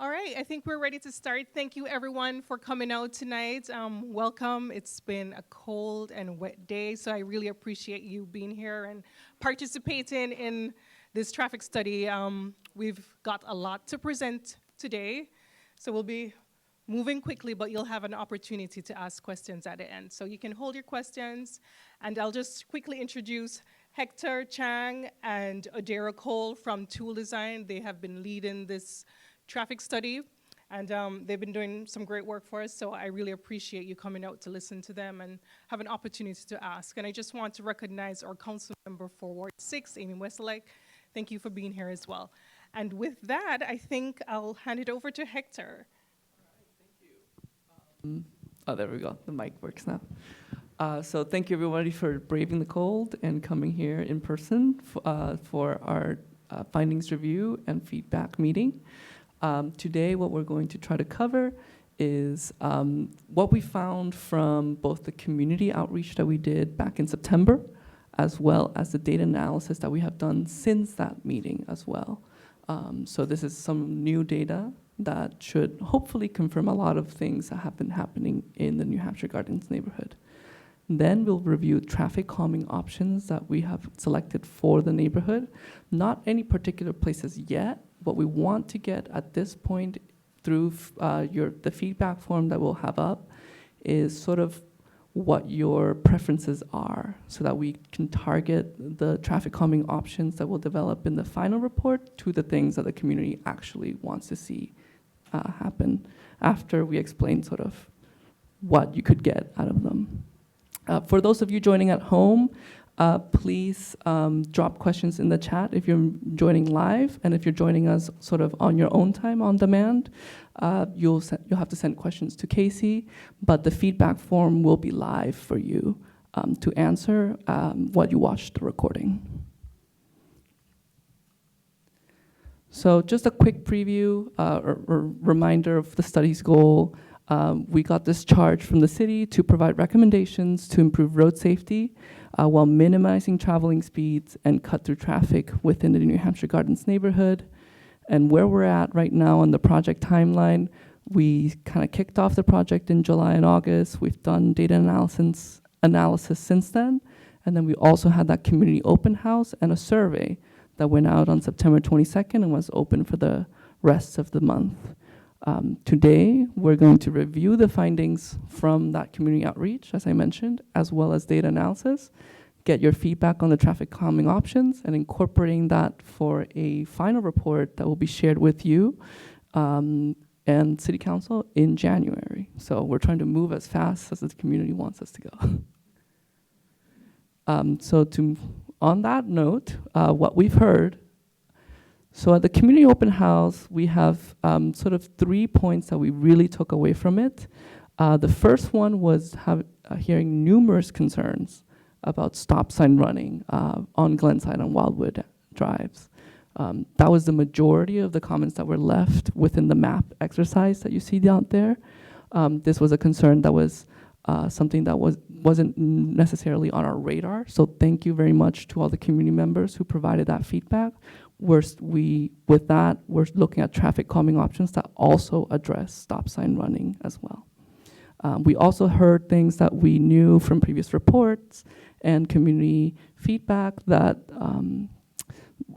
All right, I think we're ready to start. Thank you everyone for coming out tonight. Welcome. It's been a cold and wet day, so I really appreciate you being here and participating in this traffic study. We've got a lot to present today, so we'll be moving quickly, but you'll have an opportunity to ask questions at the end. So you can hold your questions, and I'll just quickly introduce Hector Chang and Adara Cole from Tool Design. They have been leading this traffic study, and they've been doing some great work for us, so I really appreciate you coming out to listen to them and have an opportunity to ask. And I just want to recognize our council member for Ward 6, Amy Westlake. Thank you for being here as well. And with that, I think I'll hand it over to Hector. Oh, there we go. The mic works now. So thank you, everybody, for braving the cold and coming here in person for our findings review and feedback meeting. Today, what we're going to try to cover is what we found from both the community outreach that we did back in September, as well as the data analysis that we have done since that meeting as well. So this is some new data that should hopefully confirm a lot of things that have been happening in the New Hampshire Gardens neighborhood. Then we'll review traffic calming options that we have selected for the neighborhood. Not any particular places yet. What we want to get at this point through the feedback form that we'll have up is sort of what your preferences are so that we can target the traffic calming options that we'll develop in the final report to the things that the community actually wants to see happen after we explain sort of what you could get out of them. For those of you joining at home, please drop questions in the chat if you're joining live, and if you're joining us sort of on your own time on demand, you'll have to send questions to Casey, but the feedback form will be live for you to answer while you watch the recording. So just a quick preview or reminder of the study's goal. We got this charge from the city to provide recommendations to improve road safety while minimizing traveling speeds and cut through traffic within the New Hampshire Gardens neighborhood. And where we're at right now on the project timeline, we kind of kicked off the project in July and August. We've done data analysis since then. And then we also had that community open house and a survey that went out on September 22nd and was open for the rest of the month. Today, we're going to review the findings from that community outreach, as I mentioned, as well as data analysis, get your feedback on the traffic calming options, and incorporating that for a final report that will be shared with you and City Council in January. So we're trying to move as fast as the community wants us to go. On that note, what we've heard. So at the community open house, we have sort of 3 points that we really took away from it. The first one was hearing numerous concerns about stop sign running on Glenside and Wildwood drives. That was the majority of the comments that were left within the map exercise that you see out there. This was a concern that was something that wasn't necessarily on our radar. So thank you very much to all the community members who provided that feedback. With that, we're looking at traffic calming options that also address stop sign running as well. We also heard things that we knew from previous reports and community feedback that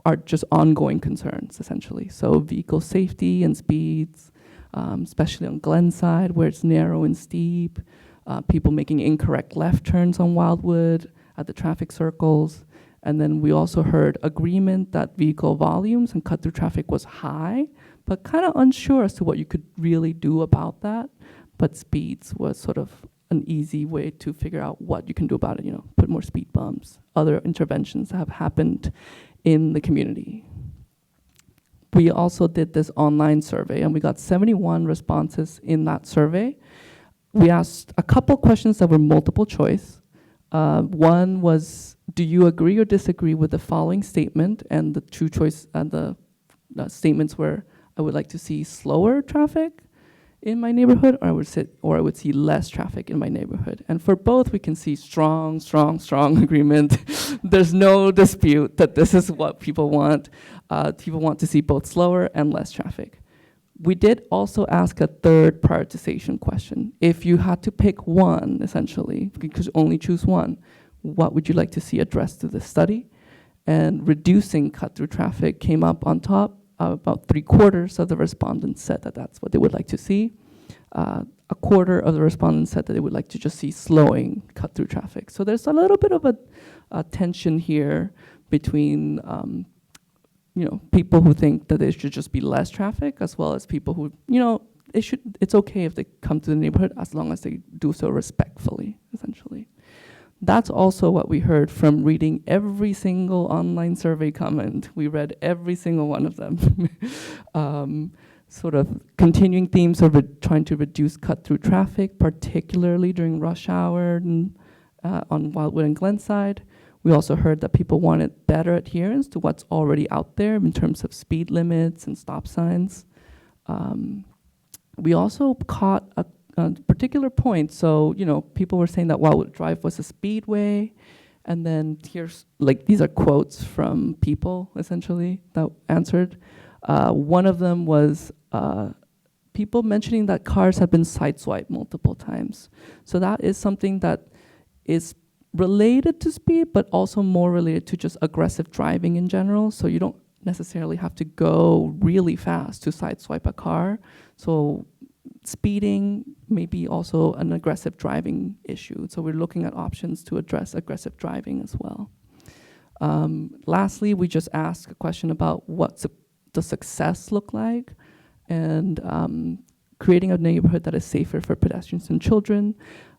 are just ongoing concerns, essentially. So vehicle safety and speeds, especially on Glenside, where it's narrow and steep, people making incorrect left turns on Wildwood at the traffic circles. And then we also heard agreement that vehicle volumes and cut-through traffic was high, but kind of unsure as to what you could really do about that. But speeds was sort of an easy way to figure out what you can do about it, put more speed bumps, other interventions that have happened in the community. We also did this online survey, and we got 71 responses in that survey. We asked a couple questions that were multiple choice. One was, do you agree or disagree with the following statement? And the two choice and the statements were, I would like to see slower traffic in my neighborhood, or I would see less traffic in my neighborhood. And for both, we can see strong agreement. There's no dispute that this is what people want. People want to see both slower and less traffic. We did also ask a third prioritization question. If you had to pick one, essentially, if you could only choose one, what would you like to see addressed through this study? And reducing cut-through traffic came up on top. About 3/4 of the respondents said that that's what they would like to see. 1/4 of the respondents said that they would like to just see slowing cut-through traffic. So there's a little bit of a tension here between people who think that there should just be less traffic, as well as people who, it's okay if they come to the neighborhood as long as they do so respectfully, essentially. That's also what we heard from reading every single online survey comment. We read every single one of them. Sort of continuing themes of trying to reduce cut-through traffic, particularly during rush hour and, on Wildwood and Glenside. We also heard that people wanted better adherence to what's already out there in terms of speed limits and stop signs. We also caught a particular point. So, people were saying that Wildwood Drive was a speedway. And then these are quotes from people, essentially, that answered. One of them was people mentioning that cars have been sideswiped multiple times. So that is something that is related to speed, but also more related to just aggressive driving in general. So you don't necessarily have to go really fast to sideswipe a car. So speeding may be also an aggressive driving issue. So we're looking at options to address aggressive driving as well. Lastly, we just asked a question about what does success look like, and creating a neighborhood that is safer for pedestrians and children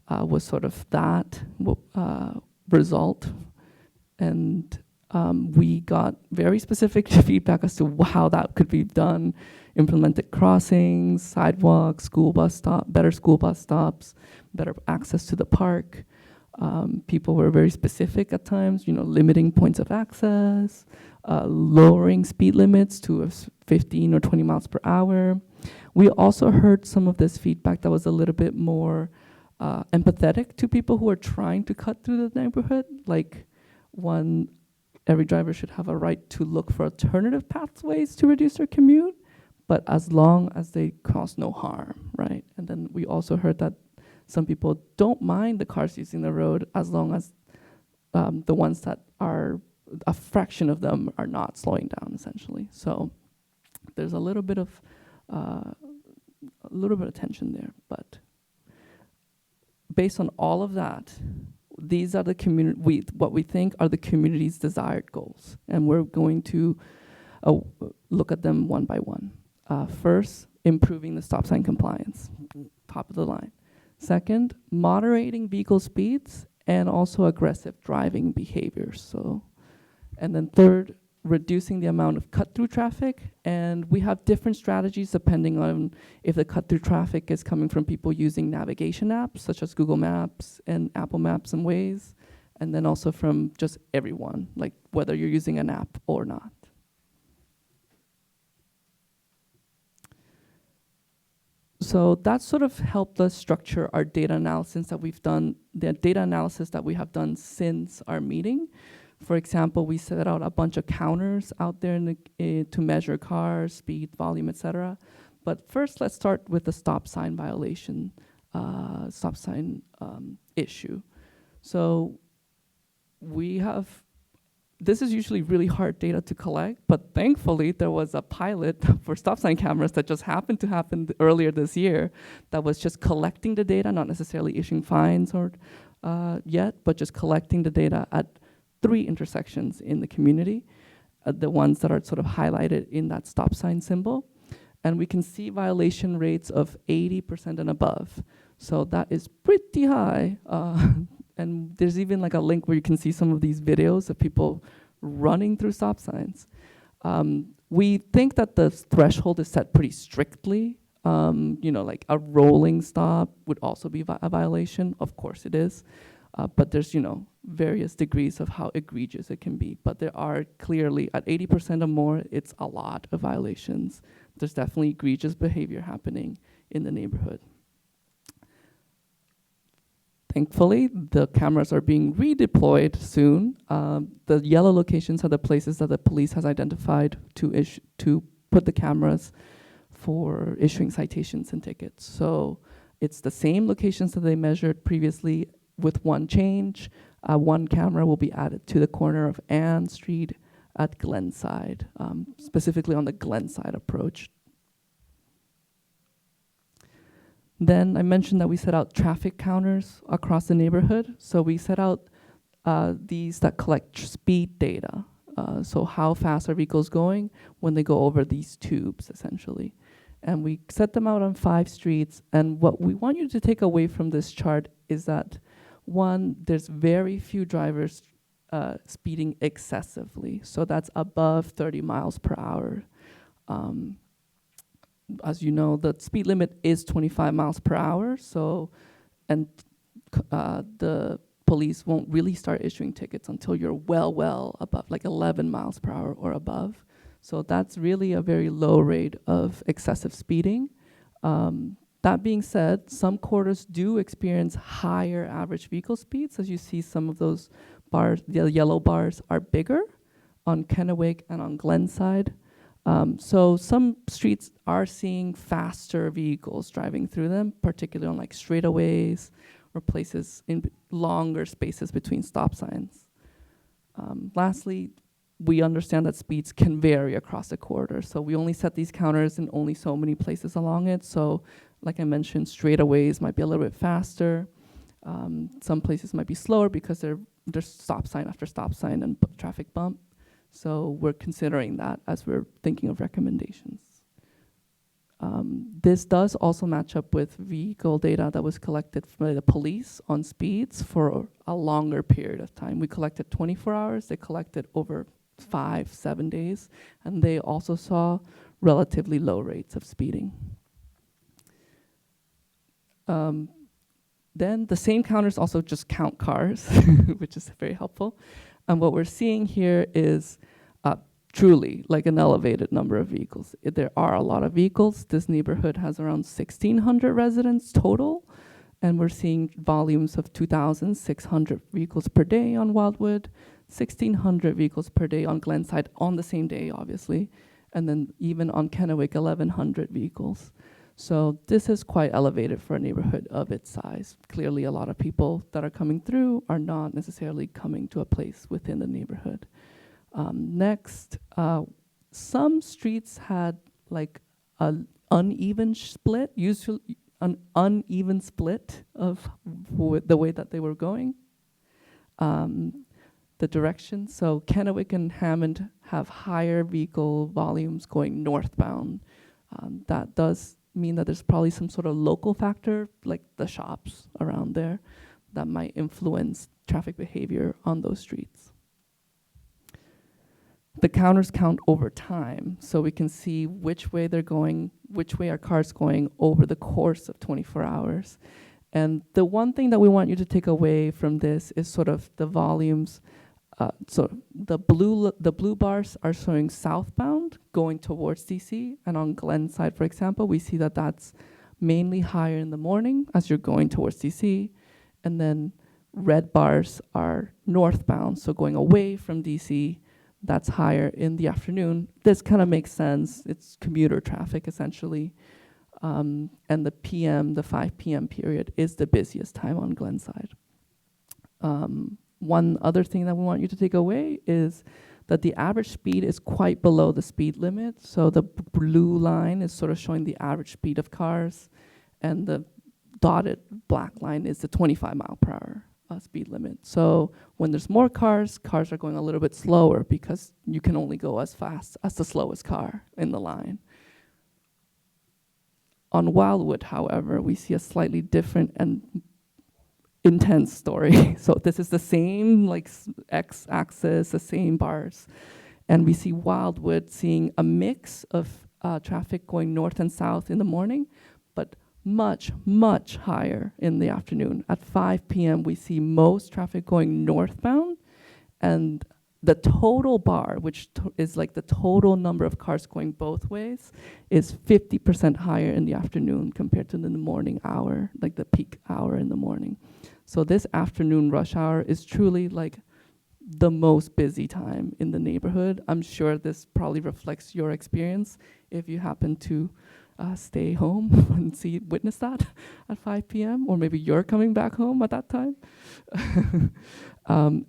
was sort of that result. And we got very specific feedback as to how that could be done. Implemented crossings, sidewalks, better school bus stops, better access to the park. People were very specific at times, limiting points of access, lowering speed limits to 15 or 20 miles per hour. We also heard some of this feedback that was a little bit more empathetic to people who are trying to cut through the neighborhood. Like, every driver should have a right to look for alternative pathways to reduce their commute, but as long as they cause no harm, right? And then we also heard that some people don't mind the cars using the road as long as the ones that are, a fraction of them are not slowing down, essentially. So there's a little bit of tension there, but based on all of that, these are what we think are the community's desired goals, and we're going to look at them one by one. First, improving the stop sign compliance, top of the line. Second, moderating vehicle speeds and also aggressive driving behaviors. And then third, reducing the amount of cut-through traffic. And we have different strategies depending on if the cut-through traffic is coming from people using navigation apps, such as Google Maps and Apple Maps and Waze, and then also from just everyone, like whether you're using an app or not. So that sort of helped us structure our data analysis that we've done, the data analysis that we have done since our meeting. For example, we set out a bunch of counters out there to measure cars, speed, volume, etc. But first, let's start with the stop sign violation, issue. So this is usually really hard data to collect, but thankfully there was a pilot for stop sign cameras that just happened to happen earlier this year that was just collecting the data, not necessarily issuing fines or yet, but just collecting the data at 3 intersections in the community, the ones that are sort of highlighted in that stop sign symbol. And we can see violation rates of 80% and above. So that is pretty high. And there's even like a link where you can see some of these videos of people running through stop signs. We think that the threshold is set pretty strictly. Like a rolling stop would also be a violation. Of course it is. But there's, various degrees of how egregious it can be. But there are clearly, at 80% or more, it's a lot of violations. There's definitely egregious behavior happening in the neighborhood. Thankfully, the cameras are being redeployed soon. The yellow locations are the places that the police has identified to put the cameras for issuing citations and tickets. So it's the same locations that they measured previously with one change. One camera will be added to the corner of Ann Street at Glenside, specifically on the Glenside approach. Then I mentioned that we set out traffic counters across the neighborhood. So we set out these that collect speed data. So how fast are vehicles going when they go over these tubes, essentially. And we set them out on 5 streets. And what we want you to take away from this chart is that, one, there's very few drivers speeding excessively. So that's above 30 miles per hour. As you know, the speed limit is 25 miles per hour. So, and the police won't really start issuing tickets until you're well above, like 11 miles per hour or above. So that's really a very low rate of excessive speeding. That being said, some quarters do experience higher average vehicle speeds. As you see, some of those bars, the yellow bars, are bigger on Kennewick and on Glenside. So some streets are seeing faster vehicles driving through them, particularly on like straightaways or places in longer spaces between stop signs. Lastly, we understand that speeds can vary across the corridor. So we only set these counters in only so many places along it. So like I mentioned, straightaways might be a little bit faster. Some places might be slower because there's stop sign after stop sign and traffic bump. So we're considering that as we're thinking of recommendations. This does also match up with vehicle data that was collected by the police on speeds for a longer period of time. We collected 24 hours, they collected over 5-7 days, and they also saw relatively low rates of speeding. Then the same counters also just count cars, which is very helpful. And what we're seeing here is truly like an elevated number of vehicles. There are a lot of vehicles. This neighborhood has around 1,600 residents total, and we're seeing volumes of 2,600 vehicles per day on Wildwood, 1,600 vehicles per day on Glenside on the same day, obviously, and then even on Kennewick, 1,100 vehicles. So this is quite elevated for a neighborhood of its size. Clearly, a lot of people that are coming through are not necessarily coming to a place within the neighborhood. Next, some streets had like an uneven split, usually an uneven split of the way that they were going, the direction. So Kennewick and Hammond have higher vehicle volumes going northbound. That does mean that there's probably some sort of local factor, like the shops around there, that might influence traffic behavior on those streets. The counters count over time, so we can see which way they're going, which way are cars going over the course of 24 hours. And the one thing that we want you to take away from this is sort of the volumes. So the blue bars are showing southbound going towards DC, and on Glenside, for example, we see that that's mainly higher in the morning as you're going towards DC, and then red bars are northbound, so going away from DC, that's higher in the afternoon. This kind of makes sense. It's commuter traffic, essentially. And the 5 p.m. period is the busiest time on Glenside. One other thing that we want you to take away is that the average speed is quite below the speed limit. So the blue line is sort of showing the average speed of cars, and the dotted black line is the 25 mile per hour speed limit. So when there's more cars are going a little bit slower because you can only go as fast as the slowest car in the line. On Wildwood, however, we see a slightly different and intense story. So this is the same like x-axis, the same bars. And we see Wildwood seeing a mix of traffic going north and south in the morning, but much, much higher in the afternoon. At 5 p.m., we see most traffic going northbound, and the total bar, which is like the total number of cars going both ways, is 50% higher in the afternoon compared to the morning hour, like the peak hour in the morning. So this afternoon rush hour is truly like the most busy time in the neighborhood. I'm sure this probably reflects your experience if you happen to stay home and witness that at 5 p.m. Or maybe you're coming back home at that time.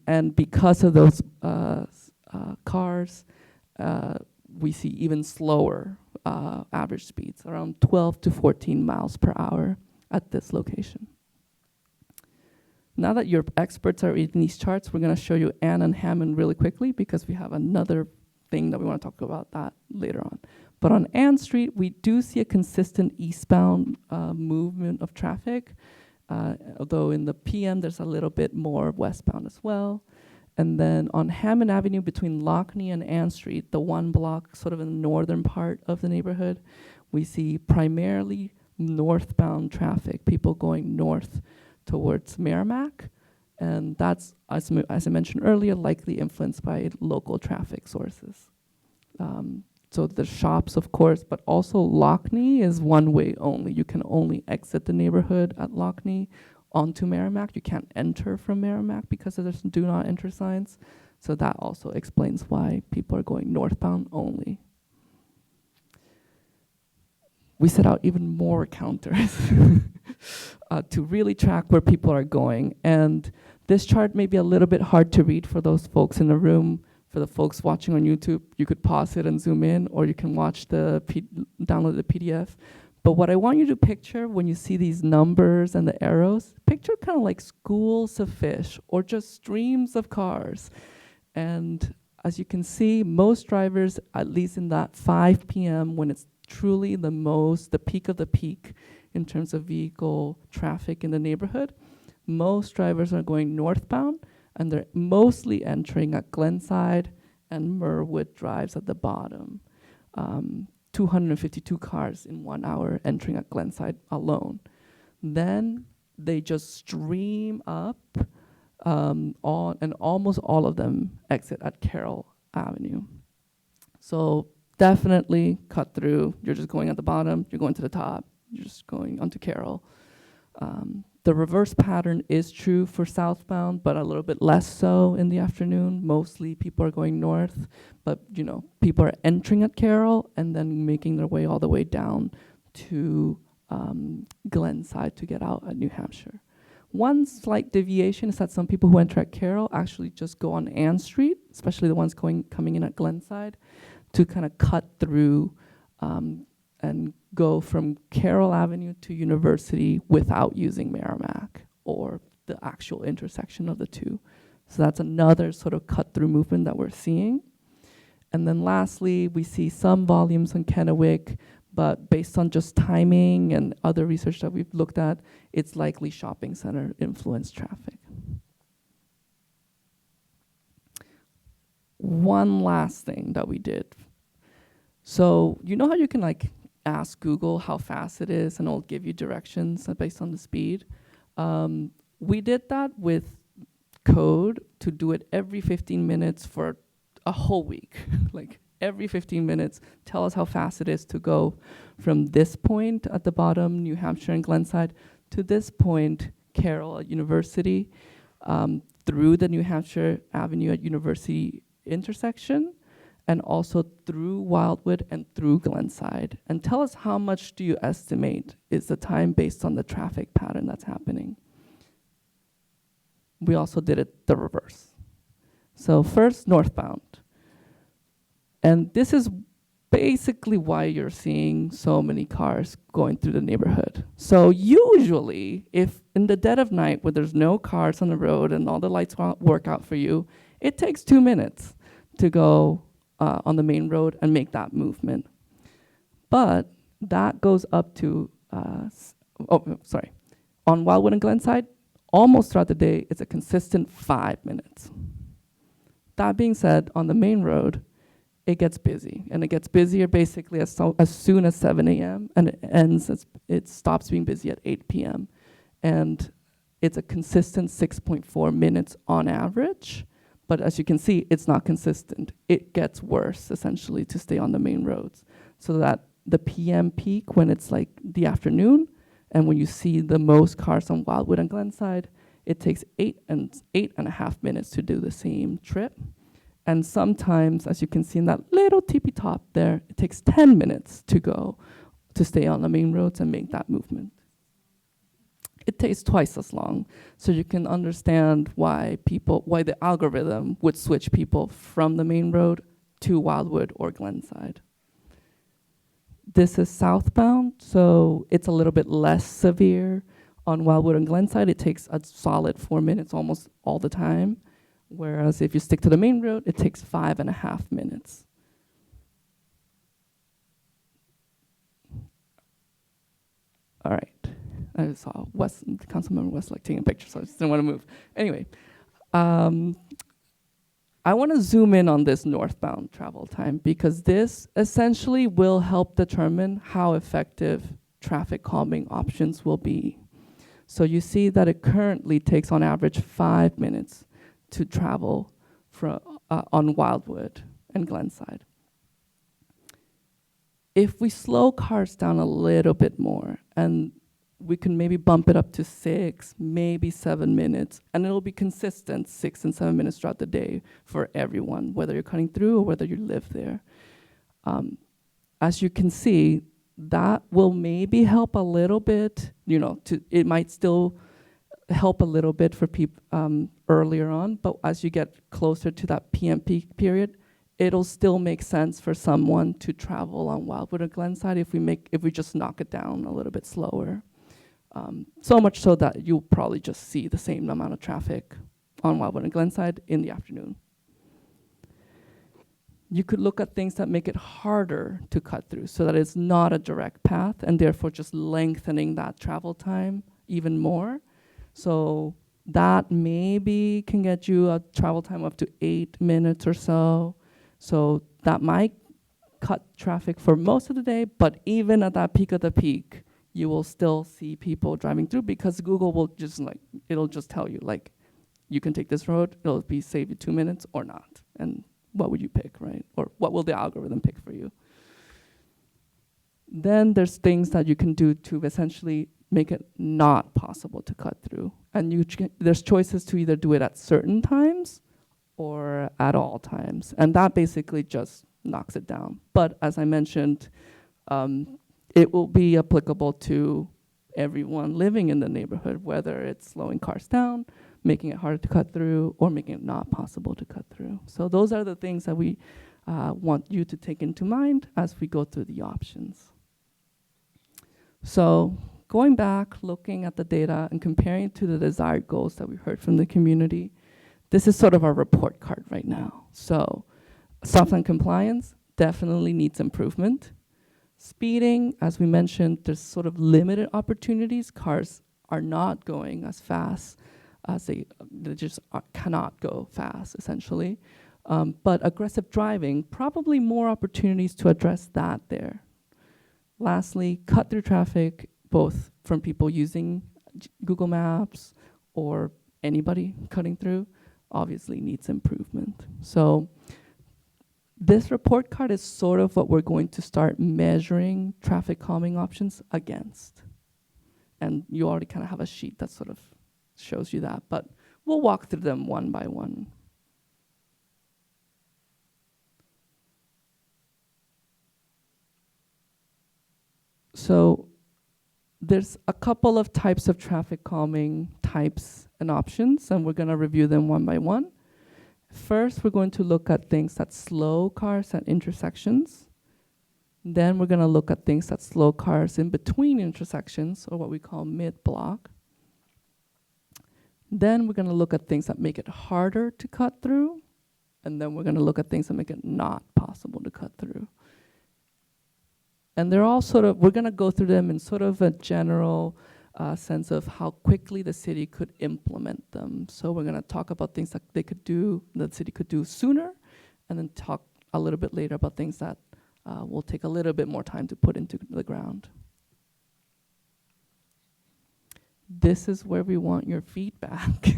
And because of those cars, we see even slower average speeds, around 12 to 14 miles per hour at this location. Now that your experts are reading these charts, we're going to show you Ann and Hammond really quickly because we have another thing that we want to talk about that later on. But on Ann Street, we do see a consistent eastbound movement of traffic, although in the PM there's a little bit more westbound as well. And then on Hammond Avenue between Lockney and Ann Street, the one block sort of in the northern part of the neighborhood, we see primarily northbound traffic, people going north towards Merrimack. And that's, as I mentioned earlier, likely influenced by local traffic sources. So the shops, of course, but also Lockney is one way only. You can only exit the neighborhood at Lockney onto Merrimack. You can't enter from Merrimack because there's do not enter signs. So that also explains why people are going northbound only. We set out even more counters to really track where people are going. And this chart may be a little bit hard to read for those folks in the room. For the folks watching on YouTube, you could pause it and zoom in, or you can watch download the PDF. But what I want you to picture when you see these numbers and the arrows, picture kind of like schools of fish or just streams of cars. And as you can see, most drivers, at least in that 5 p.m. when it's truly the peak of the peak in terms of vehicle traffic in the neighborhood, most drivers are going northbound, and they're mostly entering at Glenside and Merwood Drives at the bottom. 252 cars in 1 hour entering at Glenside alone. Then they just stream up, and almost all of them exit at Carroll Avenue. So definitely cut through. You're just going at the bottom, you're going to the top, you're just going onto Carroll. The reverse pattern is true for southbound, but a little bit less so in the afternoon. Mostly people are going north, but people are entering at Carroll and then making their way all the way down to Glenside to get out at New Hampshire. One slight deviation is that some people who enter at Carroll actually just go on Ann Street, especially the ones coming in at Glenside, to kind of cut through and go from Carroll Avenue to University without using Merrimack or the actual intersection of the two. So that's another sort of cut-through movement that we're seeing. And then lastly, we see some volumes on Kennewick, but based on just timing and other research that we've looked at, it's likely shopping center influenced traffic. One last thing that we did. So you know how you can ask Google how fast it is and it'll give you directions based on the speed? We did that with code to do it every 15 minutes for a whole week. Every 15 minutes, tell us how fast it is to go from this point at the bottom, New Hampshire and Glenside, to this point, Carroll at University, through the New Hampshire Avenue at University intersection, and also through Wildwood and through Glenside. And tell us how much do you estimate is the time based on the traffic pattern that's happening. We also did it the reverse. So first, northbound. And this is basically why you're seeing so many cars going through the neighborhood. So usually, if in the dead of night where there's no cars on the road and all the lights work out for you, it takes 2 minutes to go on the main road and make that movement. But that goes up to, on Wildwood and Glenside, almost throughout the day, it's a consistent 5 minutes. That being said, on the main road, it gets busy, and it gets busier basically as soon as 7 a.m. and it stops being busy at 8 p.m. And it's a consistent 6.4 minutes on average. But as you can see, it's not consistent. It gets worse, essentially, to stay on the main roads. So that the PM peak, when it's the afternoon, and when you see the most cars on Wildwood and Glenside, it takes 8.5 minutes to do the same trip. And sometimes, as you can see in that little tippy top there, it takes 10 minutes to to stay on the main roads and make that movement. It takes twice as long, so you can understand why the algorithm would switch people from the main road to Wildwood or Glenside. This is southbound, so it's a little bit less severe. On Wildwood and Glenside, it takes a solid 4 minutes almost all the time, whereas if you stick to the main road, it takes 5.5 minutes. All right. I saw Councilmember Westlake taking a picture, so I just didn't want to move. Anyway, I want to zoom in on this northbound travel time because this essentially will help determine how effective traffic calming options will be. So you see that it currently takes on average 5 minutes to travel on Wildwood and Glenside. If we slow cars down a little bit more, and we can maybe bump it up to 6, maybe 7 minutes, and it'll be consistent 6 and 7 minutes throughout the day for everyone, whether you're cutting through or whether you live there. As you can see, that will maybe help a little bit, it might still help a little bit for people earlier on, but as you get closer to that PM peak period, it'll still make sense for someone to travel on Wildwood or Glenside if we just knock it down a little bit slower. So much so that you'll probably just see the same amount of traffic on Wildwood and Glenside in the afternoon. You could look at things that make it harder to cut through so that it's not a direct path and therefore just lengthening that travel time even more. So that maybe can get you a travel time up to 8 minutes or so. So that might cut traffic for most of the day, but even at that peak of the peak, you will still see people driving through because Google will it'll just tell you, you can take this road, it'll save you 2 minutes or not. And what would you pick, right? Or what will the algorithm pick for you? Then there's things that you can do to essentially make it not possible to cut through. And there's choices to either do it at certain times or at all times. And that basically just knocks it down. But as I mentioned, it will be applicable to everyone living in the neighborhood, whether it's slowing cars down, making it harder to cut through, or making it not possible to cut through. So those are the things that we want you to take into mind as we go through the options. So going back, looking at the data and comparing to the desired goals that we heard from the community, this is sort of our report card right now. So stop sign compliance definitely needs improvement. Speeding, as we mentioned, there's sort of limited opportunities. Cars are not going as fast as they just cannot go fast, essentially. But aggressive driving, probably more opportunities to address that there. Lastly, cut through traffic, both from people using Google Maps or anybody cutting through, obviously needs improvement. So this report card is sort of what we're going to start measuring traffic calming options against. And you already kind of have a sheet that sort of shows you that, but we'll walk through them one by one. So there's a couple of types of traffic calming types and options, and we're going to review them one by one. First, we're going to look at things that slow cars at intersections. Then we're going to look at things that slow cars in between intersections, or what we call mid-block. Then we're going to look at things that make it harder to cut through. And then we're going to look at things that make it not possible to cut through. And they're all we're going to go through them in sort of a general sense of how quickly the city could implement them. So we're going to talk about things that the city could do sooner, and then talk a little bit later about things that will take a little bit more time to put into the ground. This is where we want your feedback.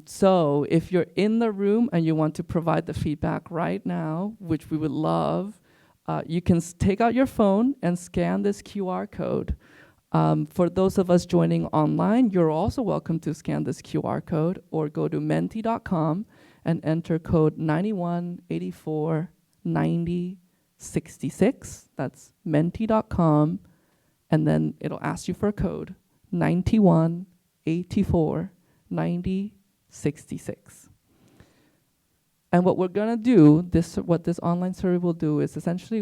So if you're in the room and you want to provide the feedback right now, which we would love, you can take out your phone and scan this QR code. For those of us joining online, you're also welcome to scan this QR code or go to menti.com and enter code 918490 9066. That's menti.com. And then it'll ask you for a code, 91849066. And what we're gonna do, what this online survey will do is essentially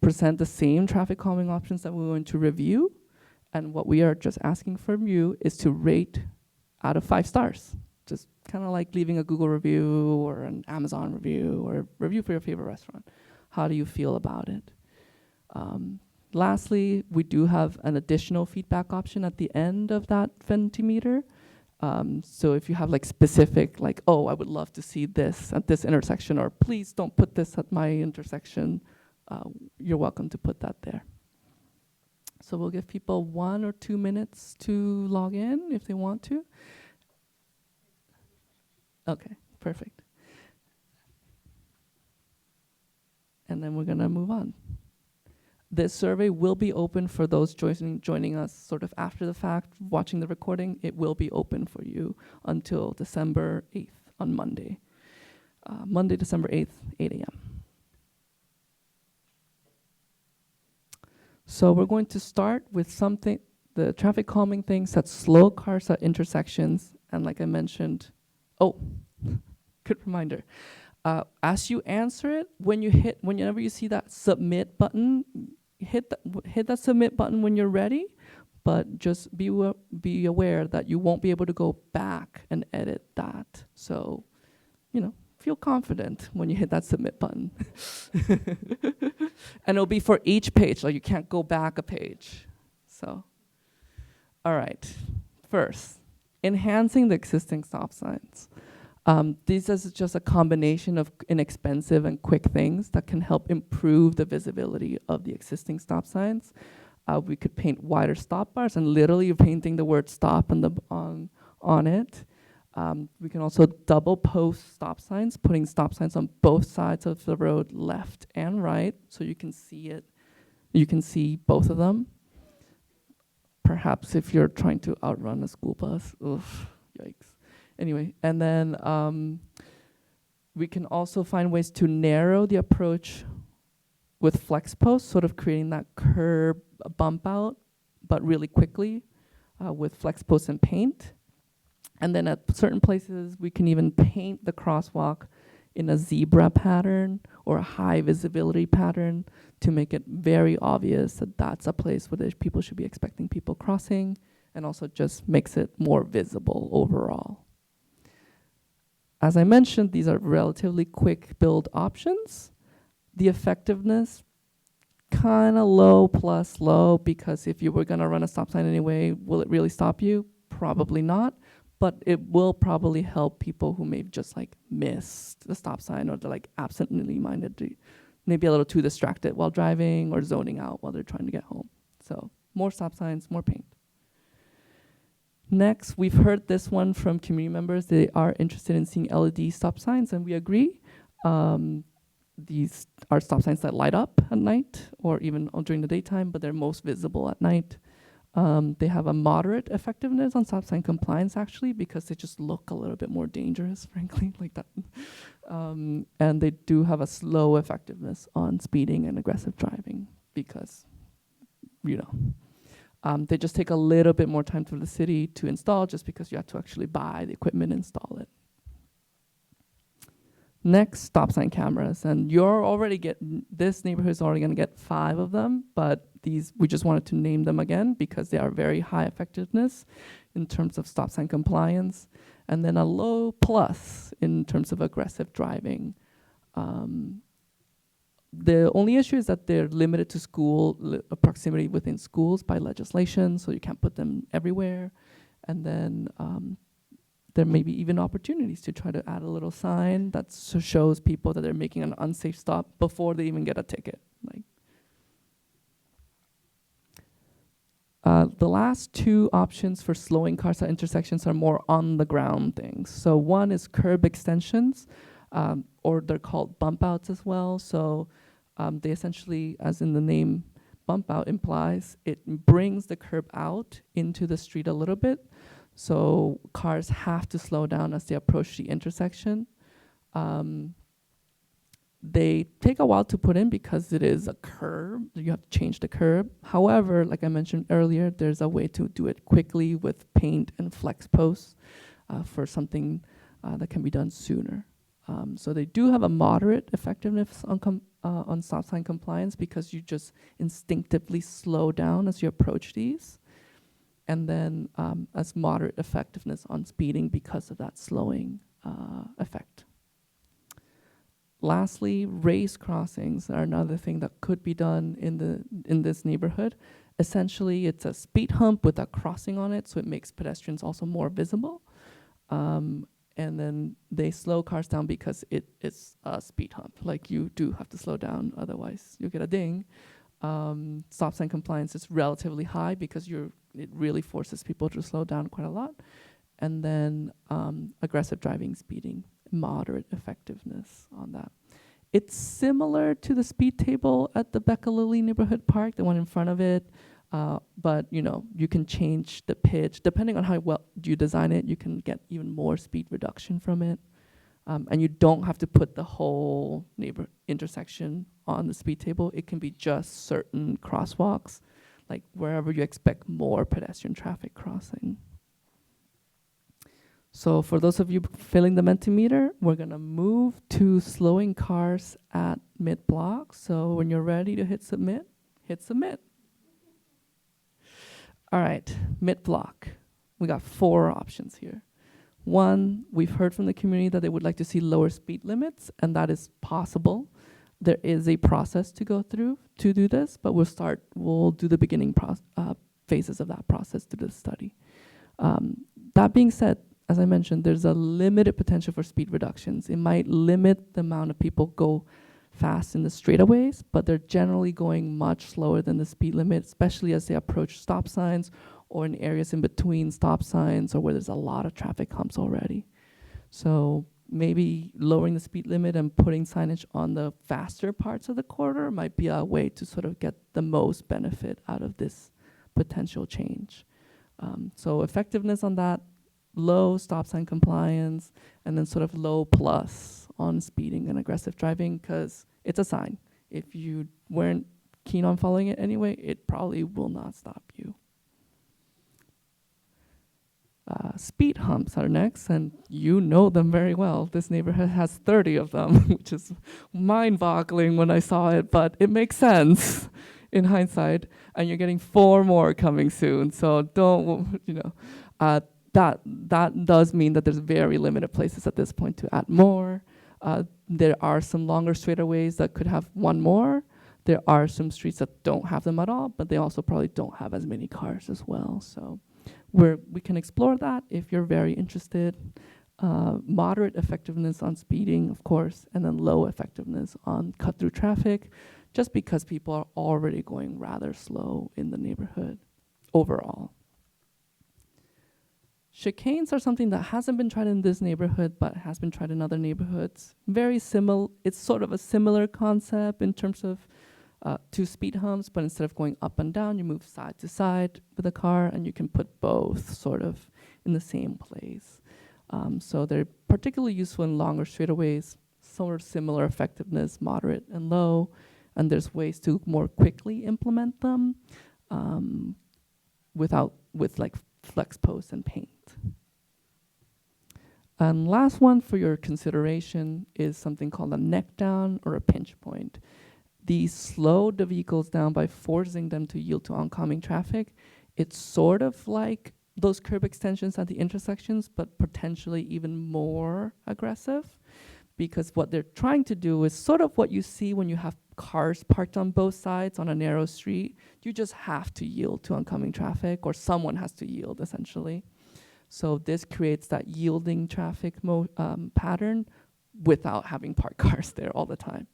present the same traffic calming options that we're going to review. And what we are just asking from you is to rate out of 5 stars. Just kind of like leaving a Google review or an Amazon review or a review for your favorite restaurant. How do you feel about it? Lastly, we do have an additional feedback option at the end of that Fentimeter. So if you have like specific, like, oh, I would love to see this at this intersection, or please don't put this at my intersection, you're welcome to put that there. So we'll give people 1 or 2 minutes to log in if they want to. Okay, perfect. And then we're gonna move on. This survey will be open for those joining us sort of after the fact, watching the recording. It will be open for you until December 8th on Monday. Monday, December 8th, 8 a.m. So we're going to start with something, the traffic calming things that slow cars at intersections. And like I mentioned, oh, good reminder. As you answer it, whenever you see that submit button, hit that submit button when you're ready, but just be aware that you won't be able to go back and edit that. So, feel confident when you hit that submit button. And it'll be for each page, like you can't go back a page. So, all right. First, enhancing the existing stop signs. This is just a combination of inexpensive and quick things that can help improve the visibility of the existing stop signs. We could paint wider stop bars, and literally you're painting the word stop on it. We can also double post stop signs, putting stop signs on both sides of the road, left and right, so you can see it. You can see both of them. Perhaps if you're trying to outrun a school bus, oof, yikes. Anyway, and then we can also find ways to narrow the approach with flex posts, sort of creating that curb bump out, but really quickly with flex posts and paint. And then at certain places, we can even paint the crosswalk in a zebra pattern or a high visibility pattern to make it very obvious that that's a place where people should be expecting people crossing, and also just makes it more visible overall. As I mentioned, these are relatively quick build options. The effectiveness, kind of low plus low, because if you were gonna run a stop sign anyway, will it really stop you? Probably not, but it will probably help people who may just like missed the stop sign, or they're like absently minded, maybe a little too distracted while driving or zoning out while they're trying to get home. So more stop signs, more paint. Next, we've heard this one from community members. They are interested in seeing LED stop signs, and we agree. These are stop signs that light up at night or even during the daytime, but they're most visible at night. They have a moderate effectiveness on stop sign compliance, actually, because they just look a little bit more dangerous, frankly, like that. And they do have a slow effectiveness on speeding and aggressive driving because, they just take a little bit more time for the city to install, just because you have to actually buy the equipment and install it. Next, stop sign cameras. And this neighborhood is already gonna get 5 of them, but we just wanted to name them again because they are very high effectiveness in terms of stop sign compliance, and then a low plus in terms of aggressive driving. The only issue is that they're limited to proximity within schools by legislation, so you can't put them everywhere. And then there may be even opportunities to try to add a little sign that shows people that they're making an unsafe stop before they even get a ticket. The last 2 options for slowing cars at intersections are more on the ground things. So one is curb extensions, or they're called bump outs as well. So they essentially, as in the name bump out implies, it brings the curb out into the street a little bit. So cars have to slow down as they approach the intersection. They take a while to put in because it is a curb. You have to change the curb. However, like I mentioned earlier, there's a way to do it quickly with paint and flex posts for something that can be done sooner. So they do have a moderate effectiveness on stop sign compliance because you just instinctively slow down as you approach these, and then as moderate effectiveness on speeding because of that slowing effect. Lastly, race crossings are another thing that could be done in this neighborhood. Essentially, it's a speed hump with a crossing on it, so it makes pedestrians also more visible. And then they slow cars down because it is a speed hump. Like, you do have to slow down, otherwise you'll get a ding. Stop sign compliance is relatively high because it really forces people to slow down quite a lot. And then aggressive driving, speeding, moderate effectiveness on that. It's similar to the speed table at the Becca Lilly Neighborhood Park, the one in front of it. But you can change the pitch depending on how well you design it. You can get even more speed reduction from it, and you don't have to put the whole intersection on the speed table. It can be just certain crosswalks, like wherever you expect more pedestrian traffic crossing. So for those of you filling the Mentimeter, we're gonna move to slowing cars at mid-block. So when you're ready to hit submit, hit submit. All right, mid-block. We got 4 options here. 1, we've heard from the community that they would like to see lower speed limits, and that is possible. There is a process to go through to do this, but we'll do the beginning phases of that process through the study. That being said, as I mentioned, there's a limited potential for speed reductions. It might limit the amount of people go fast in the straightaways, but they're generally going much slower than the speed limit, especially as they approach stop signs or in areas in between stop signs or where there's a lot of traffic humps already. So maybe lowering the speed limit and putting signage on the faster parts of the corridor might be a way to sort of get the most benefit out of this potential change. So effectiveness on that, low stop sign compliance, and then sort of low plus on speeding and aggressive driving, because it's a sign. If you weren't keen on following it anyway, it probably will not stop you. Speed humps are next, and you know them very well. This neighborhood has 30 of them, which is mind-boggling when I saw it, but it makes sense in hindsight, and you're getting 4 more coming soon, so don't, that does mean that there's very limited places at this point to add more. There are some longer straightaways that could have 1 more. There are some streets that don't have them at all, but they also probably don't have as many cars as well. So we can explore that if you're very interested. Moderate effectiveness on speeding, of course, and then low effectiveness on cut-through traffic, just because people are already going rather slow in the neighborhood overall. Chicanes are something that hasn't been tried in this neighborhood, but has been tried in other neighborhoods. Very similar, it's sort of a similar concept in terms of 2 speed humps, but instead of going up and down, you move side to side with the car, and you can put both sort of in the same place. So they're particularly useful in longer straightaways, sort of similar effectiveness, moderate and low, and there's ways to more quickly implement them with like flex posts and paint. And last one for your consideration is something called a neck down or a pinch point. These slow the vehicles down by forcing them to yield to oncoming traffic. It's sort of like those curb extensions at the intersections, but potentially even more aggressive, because what they're trying to do is sort of what you see when you have cars parked on both sides on a narrow street. You just have to yield to oncoming traffic, or someone has to yield, essentially. So this creates that yielding traffic pattern without having parked cars there all the time.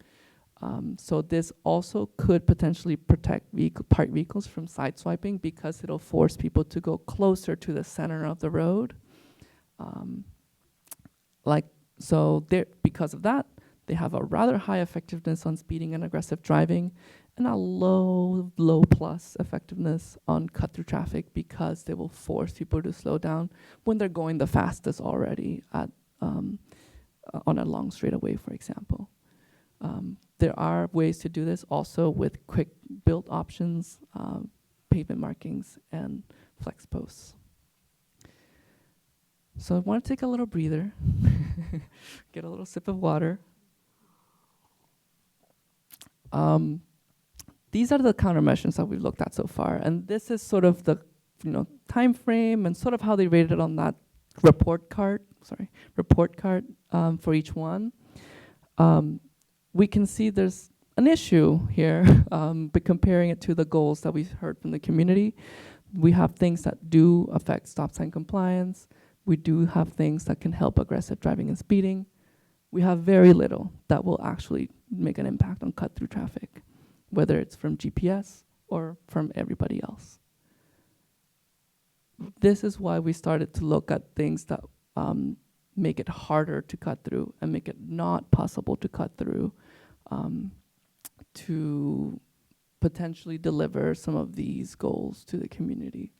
So this also could potentially protect parked vehicles from sideswiping, because it'll force people to go closer to the center of the road. Because of that, they have a rather high effectiveness on speeding and aggressive driving, and a low plus effectiveness on cut-through traffic, because they will force people to slow down when they're going the fastest already on a long straightaway, for example. There are ways to do this also with quick build options, pavement markings, and flex posts. So I want to take a little breather, get a little sip of water. These are the countermeasures that we've looked at so far, and this is sort of the time frame and sort of how they rated on that report card for each one. We can see there's an issue here, but comparing it to the goals that we've heard from the community. We have things that do affect stop sign compliance. We do have things that can help aggressive driving and speeding. We have very little that will actually make an impact on cut-through traffic, whether it's from GPS or from everybody else. This is why we started to look at things that make it harder to cut through and make it not possible to cut through to potentially deliver some of these goals to the community.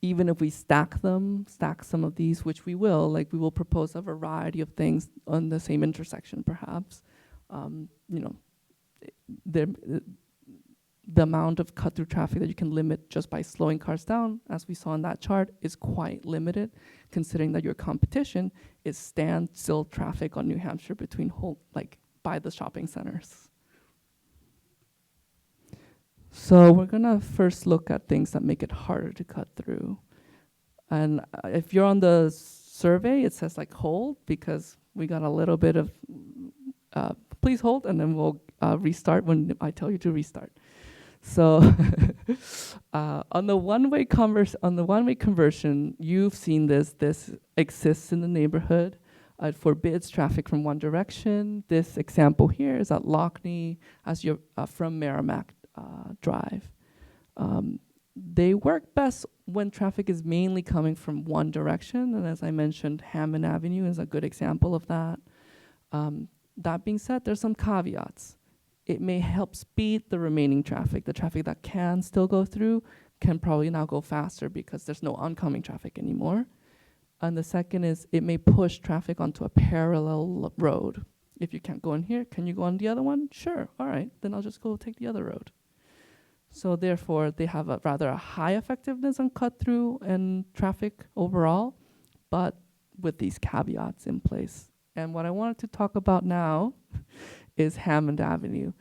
Even if we stack some of these, which we will, like we will propose a variety of things on the same intersection perhaps. The amount of cut-through traffic that you can limit just by slowing cars down, as we saw in that chart, is quite limited, considering that your competition is standstill traffic on New Hampshire between by the shopping centers. So we're gonna first look at things that make it harder to cut through. And if you're on the survey, it says hold, because we got a little bit of, please hold, and then we'll restart when I tell you to restart. So on the one-way conversion, you've seen this. This exists in the neighborhood. It forbids traffic from one direction. This example here is at Lockney as you're from Merrimack Drive. They work best when traffic is mainly coming from one direction, and as I mentioned, Hammond Avenue is a good example of that. That being said, there's some caveats. It may help speed the remaining traffic. The traffic that can still go through can probably now go faster because there's no oncoming traffic anymore. And the second is it may push traffic onto a parallel road. If you can't go in here, can you go on the other one? Sure, all right, then I'll just go take the other road. So therefore, they have a rather high effectiveness on cut through and traffic overall, but with these caveats in place. And what I wanted to talk about now is Hammond Avenue.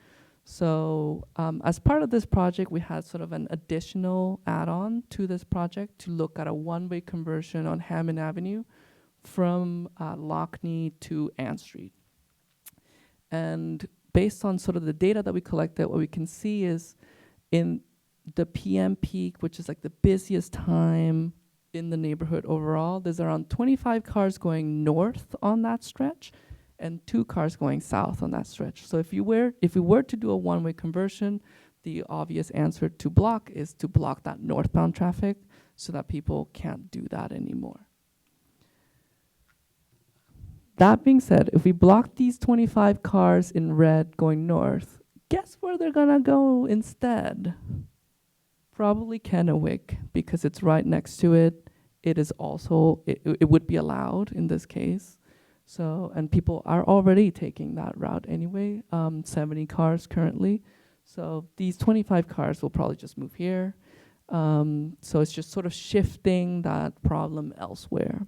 So as part of this project, we had sort of an additional add-on to this project to look at a one-way conversion on Hammond Avenue from Lockney to Ann Street. And based on sort of the data that we collected, what we can see is in the PM peak, which is the busiest time in the neighborhood overall, there's around 25 cars going north on that stretch and 2 cars going south on that stretch. So if we were to do a one-way conversion, the obvious answer to block is to block that northbound traffic so that people can't do that anymore. That being said, if we block these 25 cars in red going north, guess where they're gonna go instead? Probably Kennewick, because it's right next to it. It is also, it would be allowed in this case. So, and people are already taking that route anyway, 70 cars currently. So these 25 cars will probably just move here. So it's just sort of shifting that problem elsewhere.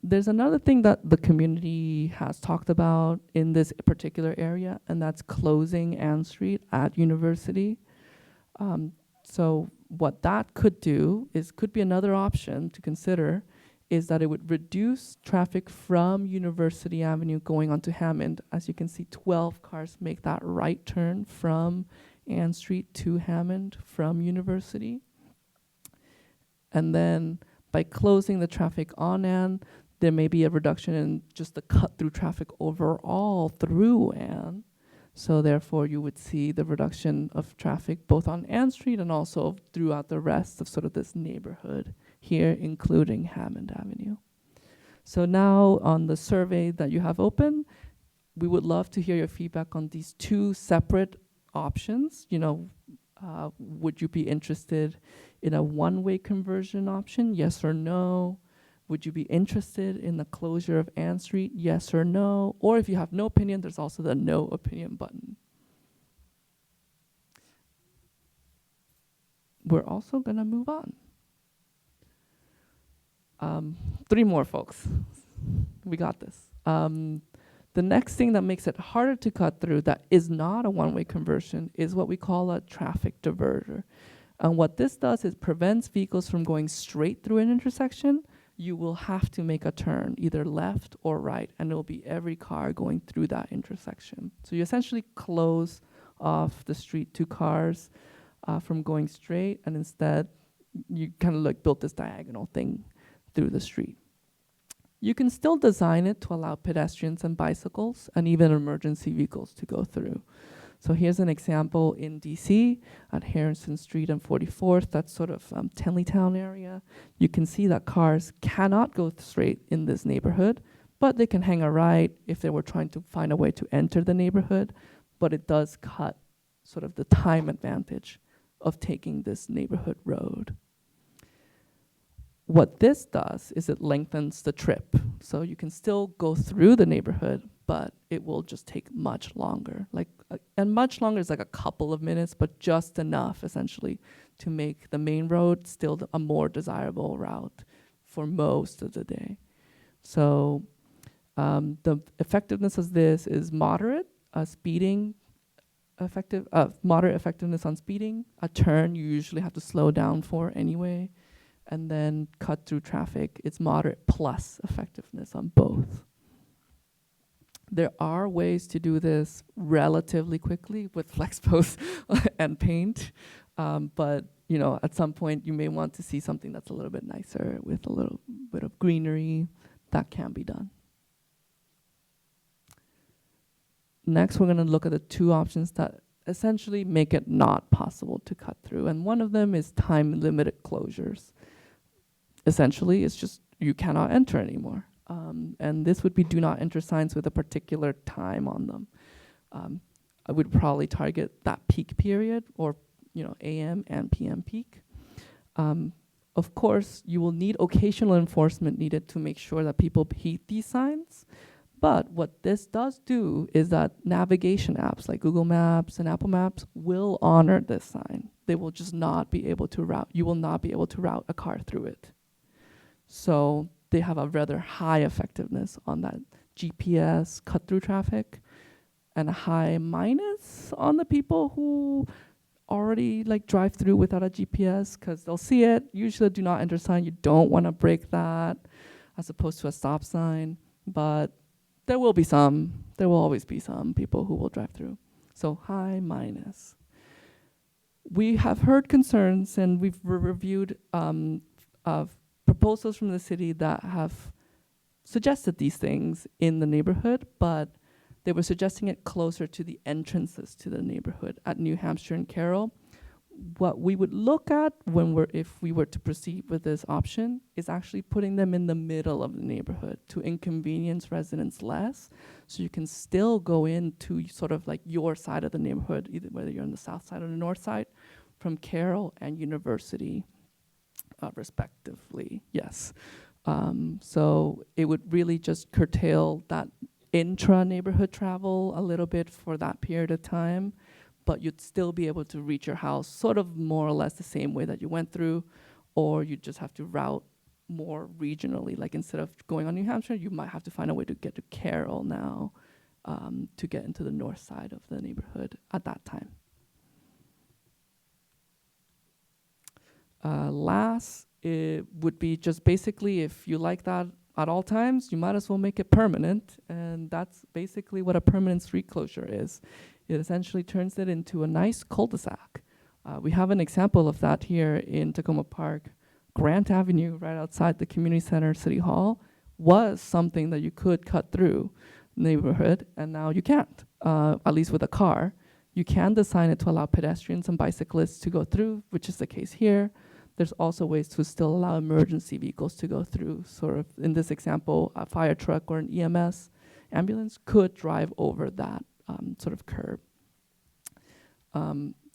There's another thing that the community has talked about in this particular area, and that's closing Ann Street at University. So what that could do could be another option to consider, is that it would reduce traffic from University Avenue going onto Hammond. As you can see, 12 cars make that right turn from Ann Street to Hammond from University. And then by closing the traffic on Ann, there may be a reduction in just the cut-through traffic overall through Ann. So therefore, you would see the reduction of traffic both on Ann Street and also throughout the rest of sort of this neighborhood here, including Hammond Avenue. So now on the survey that you have open, we would love to hear your feedback on these 2 separate options. Would you be interested in a one-way conversion option, yes or no? Would you be interested in the closure of Ann Street? Yes or no? Or if you have no opinion, there's also the no opinion button. We're also gonna move on. 3 more, folks. We got this. The next thing that makes it harder to cut through that is not a one-way conversion is what we call a traffic diverter. And what this does is prevents vehicles from going straight through an intersection. You will have to make a turn, either left or right, and it'll be every car going through that intersection. So you essentially close off the street to cars from going straight, and instead you kind of like built this diagonal thing through the street. You can still design it to allow pedestrians and bicycles and even emergency vehicles to go through. So here's an example in DC at Harrison Street and 44th, that's sort of Tenleytown area. You can see that cars cannot go straight in this neighborhood, but they can hang a right if they were trying to find a way to enter the neighborhood, but it does cut sort of the time advantage of taking this neighborhood road. What this does is it lengthens the trip. So you can still go through the neighborhood, but it will just take much longer. And much longer is like a couple of minutes, but just enough essentially to make the main road still a more desirable route for most of the day. So the effectiveness of this is moderate, moderate effectiveness on speeding. A turn you usually have to slow down for anyway. And then cut through traffic, it's moderate plus effectiveness on both. There are ways to do this relatively quickly with flex posts and paint, but at some point you may want to see something that's a little bit nicer with a little bit of greenery. That can be done. Next, we're going to look at the 2 options that essentially make it not possible to cut through, and one of them is time-limited closures. Essentially, it's just you cannot enter anymore. And this would be do not enter signs with a particular time on them. I would probably target that peak period or AM and PM peak. Of course, you will need occasional enforcement needed to make sure that people heed these signs. But what this does do is that navigation apps like Google Maps and Apple Maps will honor this sign. They will just not be able to route, you will not be able to route a car through it. So they have a rather high effectiveness on that GPS cut through traffic and a high minus on the people who already drive through without a GPS because they'll see it. Usually a do not enter sign, you don't want to break that as opposed to a stop sign. But there will always be some people who will drive through. So high minus. We have heard concerns and we've reviewed of proposals from the city that have suggested these things in the neighborhood, but they were suggesting it closer to the entrances to the neighborhood at New Hampshire and Carroll. What we would look at if we were to proceed with this option is actually putting them in the middle of the neighborhood to inconvenience residents less, so you can still go into sort of your side of the neighborhood, either whether you're on the south side or the north side, from Carroll and University. Respectively, yes. So it would really just curtail that intra-neighborhood travel a little bit for that period of time, but you'd still be able to reach your house sort of more or less the same way that you went through, or you just have to route more regionally. Instead of going on New Hampshire, you might have to find a way to get to Carroll now to get into the north side of the neighborhood at that time. Last, it would be just basically if you like that at all times, you might as well make it permanent. And that's basically what a permanent street closure is. It essentially turns it into a nice cul-de-sac. We have an example of that here in Takoma Park. Grant Avenue, right outside the community center, City Hall, was something that you could cut through neighborhood, and now you can't, at least with a car. You can design it to allow pedestrians and bicyclists to go through, which is the case here. There's also ways to still allow emergency vehicles to go through. Sort of in this example, a fire truck or an EMS ambulance could drive over that sort of curb.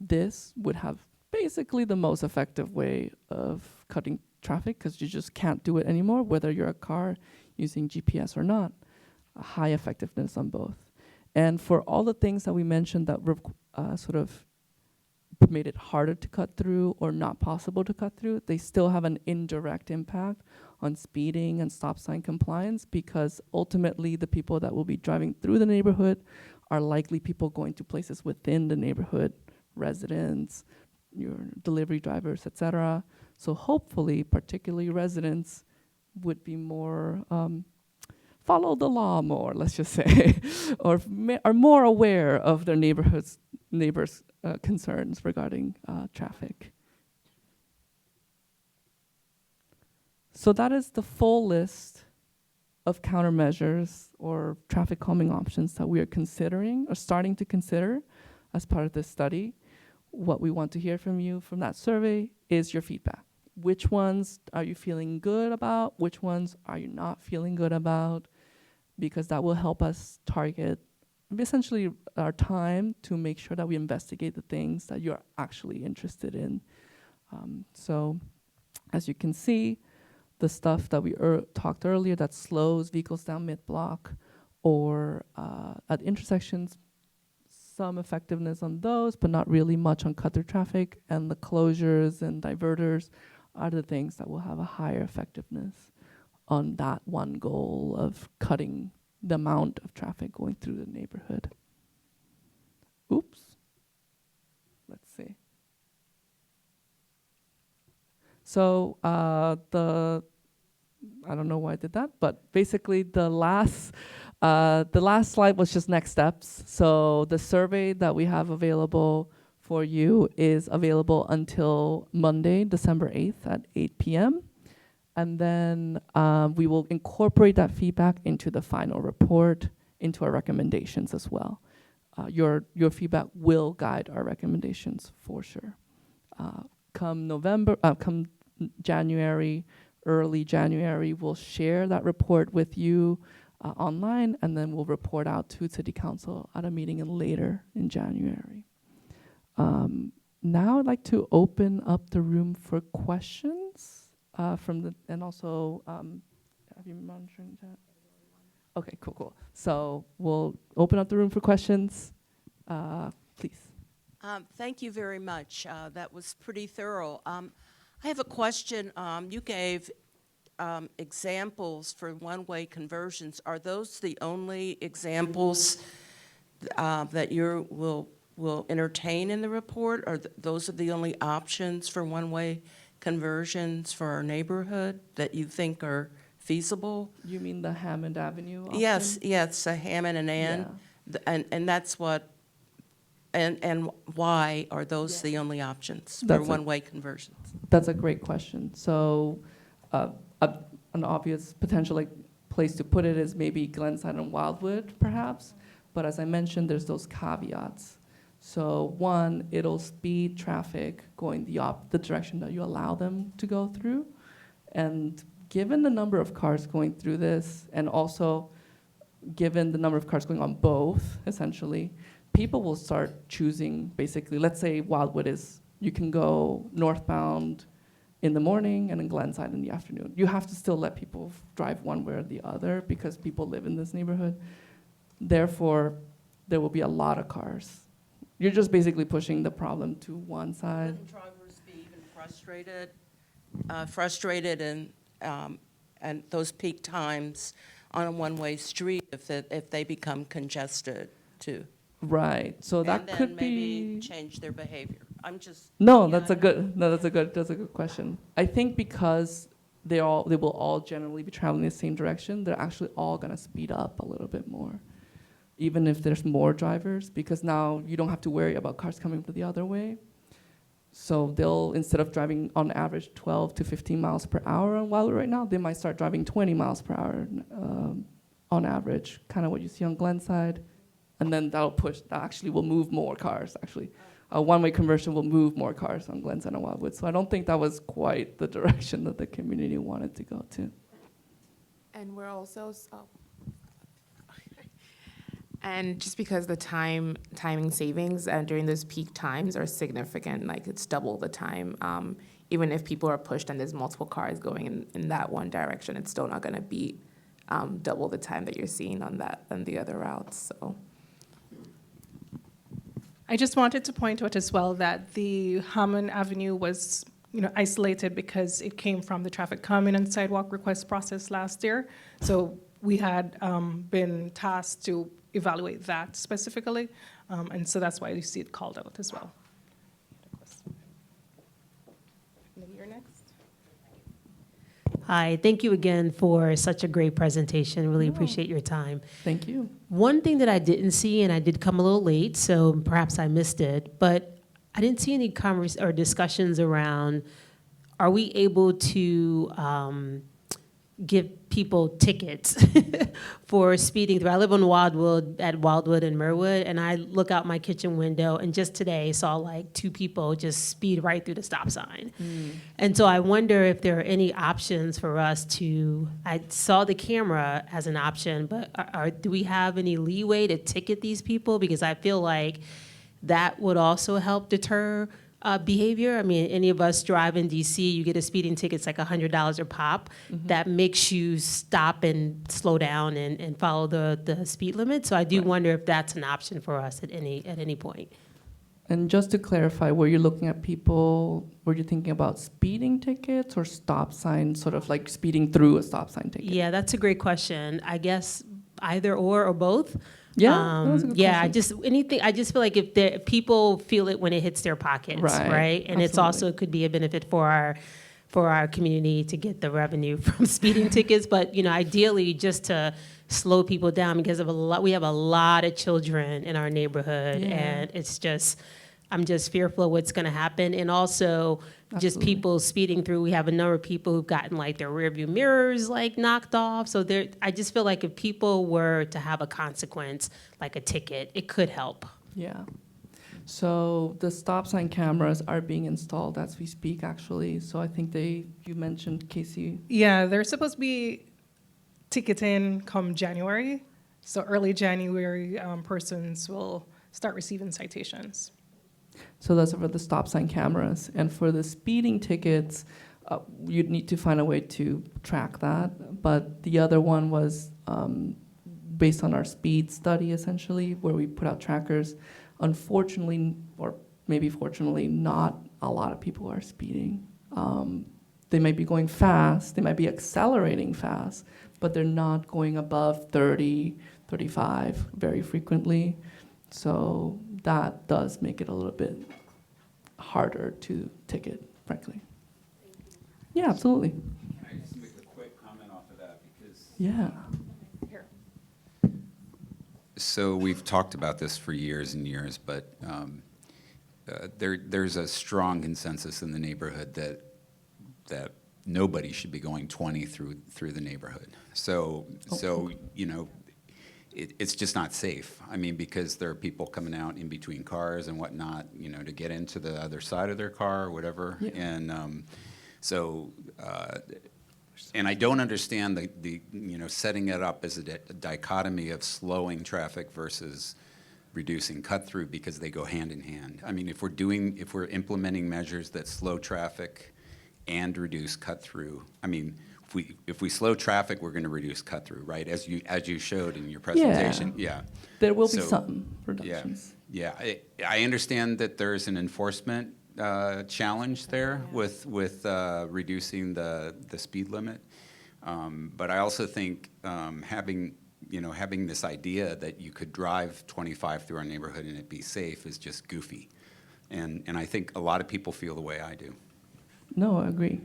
This would have basically the most effective way of cutting traffic because you just can't do it anymore, whether you're a car using GPS or not. A high effectiveness on both. And for all the things that we mentioned that sort of made it harder to cut through or not possible to cut through, they still have an indirect impact on speeding and stop sign compliance because ultimately the people that will be driving through the neighborhood are likely people going to places within the neighborhood, residents, your delivery drivers, etc. So hopefully, particularly residents would be more, follow the law more, let's just say, or are more aware of their neighbors' concerns regarding traffic. So that is the full list of countermeasures or traffic calming options that we are considering or starting to consider as part of this study. What we want to hear from you from that survey is your feedback. Which ones are you feeling good about? Which ones are you not feeling good about? Because that will help us target essentially our time to make sure that we investigate the things that you're actually interested in. So as you can see, the stuff that we talked earlier that slows vehicles down mid-block or at intersections, some effectiveness on those, but not really much on cut-through traffic, and the closures and diverters are the things that will have a higher effectiveness on that one goal of cutting the amount of traffic going through the neighborhood. Oops. Let's see. So I don't know why I did that, but basically the last slide was just next steps. So the survey that we have available for you is available until Monday, December 8th at 8 p.m. And then we will incorporate that feedback into the final report, into our recommendations as well. Your feedback will guide our recommendations for sure. Come January, early January, we'll share that report with you online, and then we'll report out to City Council at a meeting later in January. Now I'd like to open up the room for questions and also, have you been monitoring that? Okay, cool. So we'll open up the room for questions, please. Thank you very much. That was pretty thorough. I have a question. You gave examples for one-way conversions. Are those the only examples that you will entertain in the report, or those are the only options for one-way conversions for our neighborhood that you think are feasible? You mean the Hammond Avenue option? Yes, Hammond and Ann. Yeah. And that's what, and why are those the only options for one-way conversions? That's a great question. So an obvious potential place to put it is maybe Glenside and Wildwood, perhaps. But as I mentioned, there's those caveats. So one, it'll speed traffic going the direction that you allow them to go through. And given the number of cars going through this, and also given the number of cars going on both, essentially, people will start choosing, basically, let's say Wildwood is, you can go northbound in the morning and then Glenside in the afternoon. You have to still let people drive one way or the other because people live in this neighborhood. Therefore, there will be a lot of cars. You're just basically pushing the problem to one side. Wouldn't drivers be even frustrated and those peak times on a one-way street if they become congested too? Right. So that and then could maybe be change their behavior. I'm just that's a good question. I think because they will all generally be traveling the same direction, they're actually all gonna speed up a little bit more, even if there's more drivers, because now you don't have to worry about cars coming from the other way. So they'll, instead of driving on average 12 to 15 miles per hour on Wildwood right now, they might start driving 20 miles per hour on average, kind of what you see on Glenside. And then that actually will move more cars, actually. A one-way conversion will move more cars on Glenside and Wildwood. So I don't think that was quite the direction that the community wanted to go to. And we're also And just because the timing savings during those peak times are significant, like it's double the time. Even if people are pushed and there's multiple cars going in that one direction, it's still not going to beat double the time that you're seeing on the other routes. So. I just wanted to point out as well that the Hammond Avenue was, isolated because it came from the traffic calming and sidewalk request process last year. So we had been tasked to evaluate that specifically, and so that's why you see it called out as well. Maybe you're next. Hi, thank you again for such a great presentation. Really appreciate your time. Thank you. One thing that I didn't see, and I did come a little late, so perhaps I missed it, but I didn't see any discussions around, are we able to give people tickets for speeding through? I live on Wildwood, at Wildwood and Merwood, and I look out my kitchen window, and just today saw like 2 people just speed right through the stop sign. And so I wonder if there are any options for us to, I saw the camera as an option, but do we have any leeway to ticket these people? Because I feel like that would also help deter behavior. I mean, any of us drive in DC, you get a speeding ticket, it's like $100 a pop. That makes you stop and slow down and follow the speed limit. So I do wonder if that's an option for us at any point. And just to clarify, were you looking at people, were you thinking about speeding tickets or stop signs, sort of like speeding through a stop sign ticket? Yeah, that's a great question. I guess either or both. Yeah, that's a good yeah. question. I just feel like if people feel it when it hits their pockets, right? And it's also could be a benefit for our community to get the revenue from speeding tickets. But ideally, just to slow people down because we have a lot of children in our neighborhood, and it's just. I'm just fearful of what's going to happen. And also just people speeding through. We have a number of people who've gotten like their rearview mirrors like knocked off. So I just feel like if people were to have a consequence, like a ticket, it could help. Yeah. So the stop sign cameras are being installed as we speak, actually. So I think you mentioned, Casey. Yeah, they're supposed to be ticketing come January. So early January, persons will start receiving citations. So that's for the stop sign cameras. And for the speeding tickets, you'd need to find a way to track that. But the other one was based on our speed study, essentially, where we put out trackers. Unfortunately, or maybe fortunately, not a lot of people are speeding. They might be going fast, they might be accelerating fast, but they're not going above 30, 35 very frequently. So that does make it a little bit harder to ticket, frankly. Yeah, absolutely. Can I just make a quick comment off of that? Because Yeah. Here. so we've talked about this for years and years, but there's a strong consensus in the neighborhood that nobody should be going 20 through the neighborhood. So it's just not safe. I mean, because there are people coming out in between cars and whatnot, to get into the other side of their car or whatever. Yeah. And and I don't understand the setting it up as a dichotomy of slowing traffic versus reducing cut through, because they go hand in hand. I mean, if we're implementing measures that slow traffic and reduce cut through, I mean, if we slow traffic, we're going to reduce cut through, right? As you showed in your presentation. Yeah. There will be some reductions. Yeah. I understand that there's an enforcement challenge there with reducing the speed limit, but I also think having this idea that you could drive 25 through our neighborhood and it be safe is just goofy, and I think a lot of people feel the way I do. No, I agree.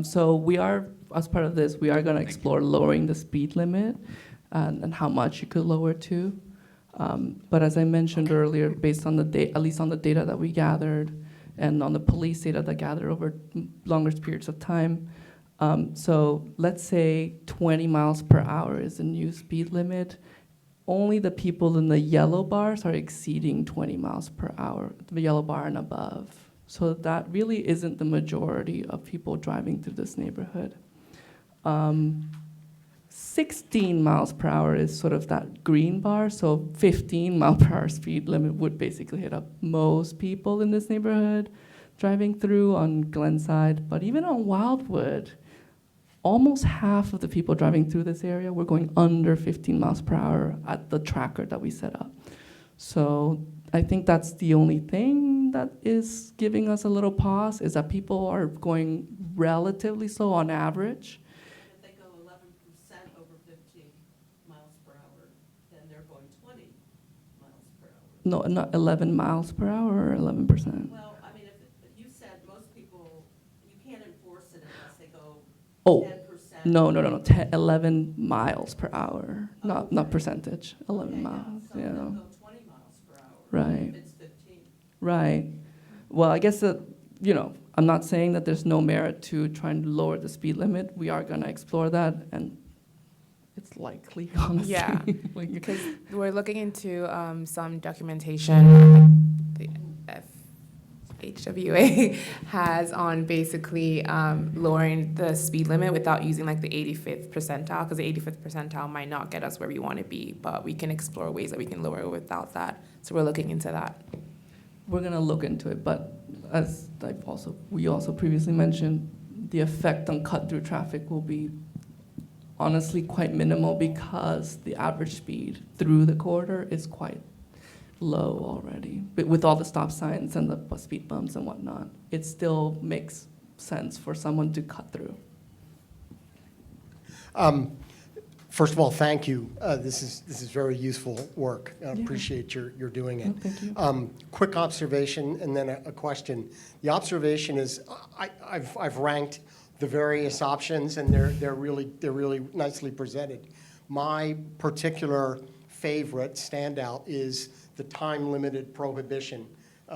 So we are, as part of this, we are going to explore lowering the speed limit and how much you could lower to. But as I mentioned earlier, based on at least on the data that we gathered and on the police data that gathered over longer periods of time, so let's say 20 miles per hour is the new speed limit. Only the people in the yellow bars are exceeding 20 miles per hour, the yellow bar and above. So that really isn't the majority of people driving through this neighborhood. 16 miles per hour is sort of that green bar, so 15 mile per hour speed limit would basically hit up most people in this neighborhood driving through on Glenside. But even on Wildwood, almost half of the people driving through this area were going under 15 miles per hour at the tracker that we set up. So I think that's the only thing that is giving us a little pause, is that people are going relatively slow on average. If they go 11% over 15 miles per hour, then they're going 20 miles per hour. No, not 11 miles per hour or 11%. Well, I mean, if you said most people, you can't enforce it unless they go Oh, 10%. no, 11 miles per hour, not percentage, 11 miles, So yeah. they'll go 20 miles per hour. Right. If it's 15. Right. Well, I guess that, I'm not saying that there's no merit to trying to lower the speed limit. We are going to explore that, and it's likely, honestly. Yeah, Like, because we're looking into some documentation the FHWA has on basically lowering the speed limit without using like the 85th percentile, because the 85th percentile might not get us where we want to be, but we can explore ways that we can lower it without that. So we're looking into that. we're going to look into it, but as we also previously mentioned, the effect on cut-through traffic will be honestly quite minimal because the average speed through the corridor is quite low already. But with all the stop signs and the speed bumps and whatnot, it still makes sense for someone to cut through. First of all, thank you. This is very useful work. I Yeah. appreciate your doing it. Oh, thank you. Quick observation and then a question. The observation is I've ranked the various options and they're really nicely presented. My particular favorite standout is the time-limited prohibition,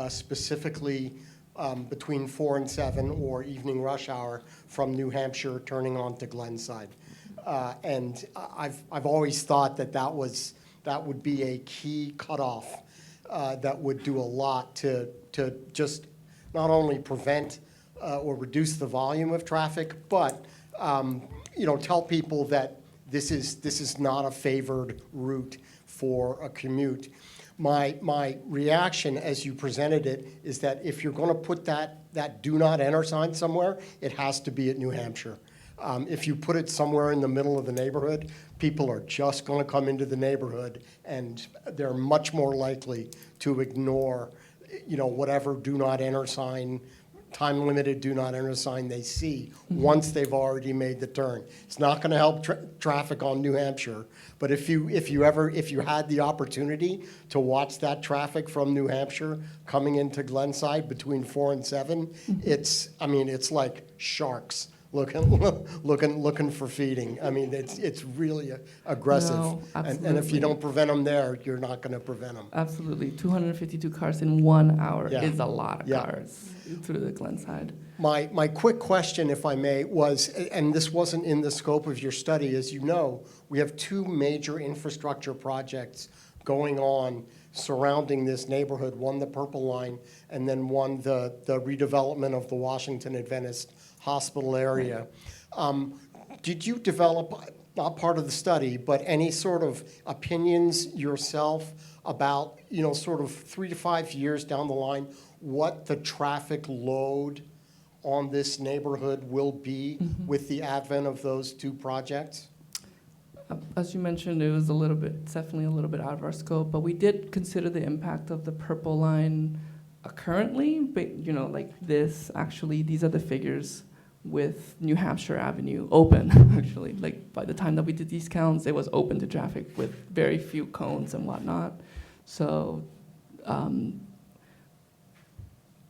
specifically between 4 and 7 or evening rush hour from New Hampshire turning onto Glenside. And I've always thought that would be a key cutoff that would do a lot to just not only prevent or reduce the volume of traffic, but tell people that this is not a favored route for a commute. My reaction as you presented it is that if you're going to put that do not enter sign somewhere, it has to be at New Hampshire. If you put it somewhere in the middle of the neighborhood, people are just going to come into the neighborhood, and they're much more likely to ignore, whatever do not enter sign, time-limited do not enter sign they see once they've already made the turn. It's not going to help traffic on New Hampshire, but if you had the opportunity to watch that traffic from New Hampshire coming into Glenside between 4 and 7, it's like sharks looking for feeding. I mean, it's really aggressive. No, and if absolutely. you don't prevent them there, you're not going to prevent them. Absolutely. 252 cars in 1 hour Yeah. is a lot of Yeah. cars through the Glenside. My quick question, if I may, was, and this wasn't in the scope of your study, as you know, we have 2 major infrastructure projects going on surrounding this neighborhood, one the Purple Line, and then one the redevelopment of the Washington Adventist Hospital area. Did you develop, not part of the study, but any sort of opinions yourself about, sort of 3 to 5 years down the line, what the traffic load on this neighborhood will be with the advent of those 2 projects? As you mentioned, it was definitely a little bit out of our scope, but we did consider the impact of the Purple Line currently, but actually, these are the figures with New Hampshire Avenue open, actually. Like, by the time that we did these counts, it was open to traffic with very few cones and whatnot. So,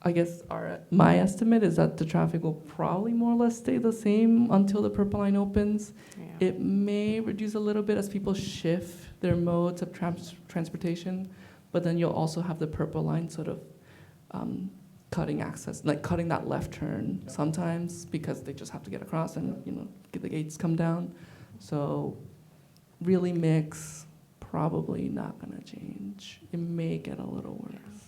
I guess my estimate is that the traffic will probably more or less stay the same until the Purple Line opens. Yeah. It may reduce a little bit as people shift their modes of transportation, but then you'll also have the Purple Line sort of cutting access, like cutting that left turn sometimes because they just have to get across and get the gates come down. So really mix, probably not gonna change. It may get a little worse.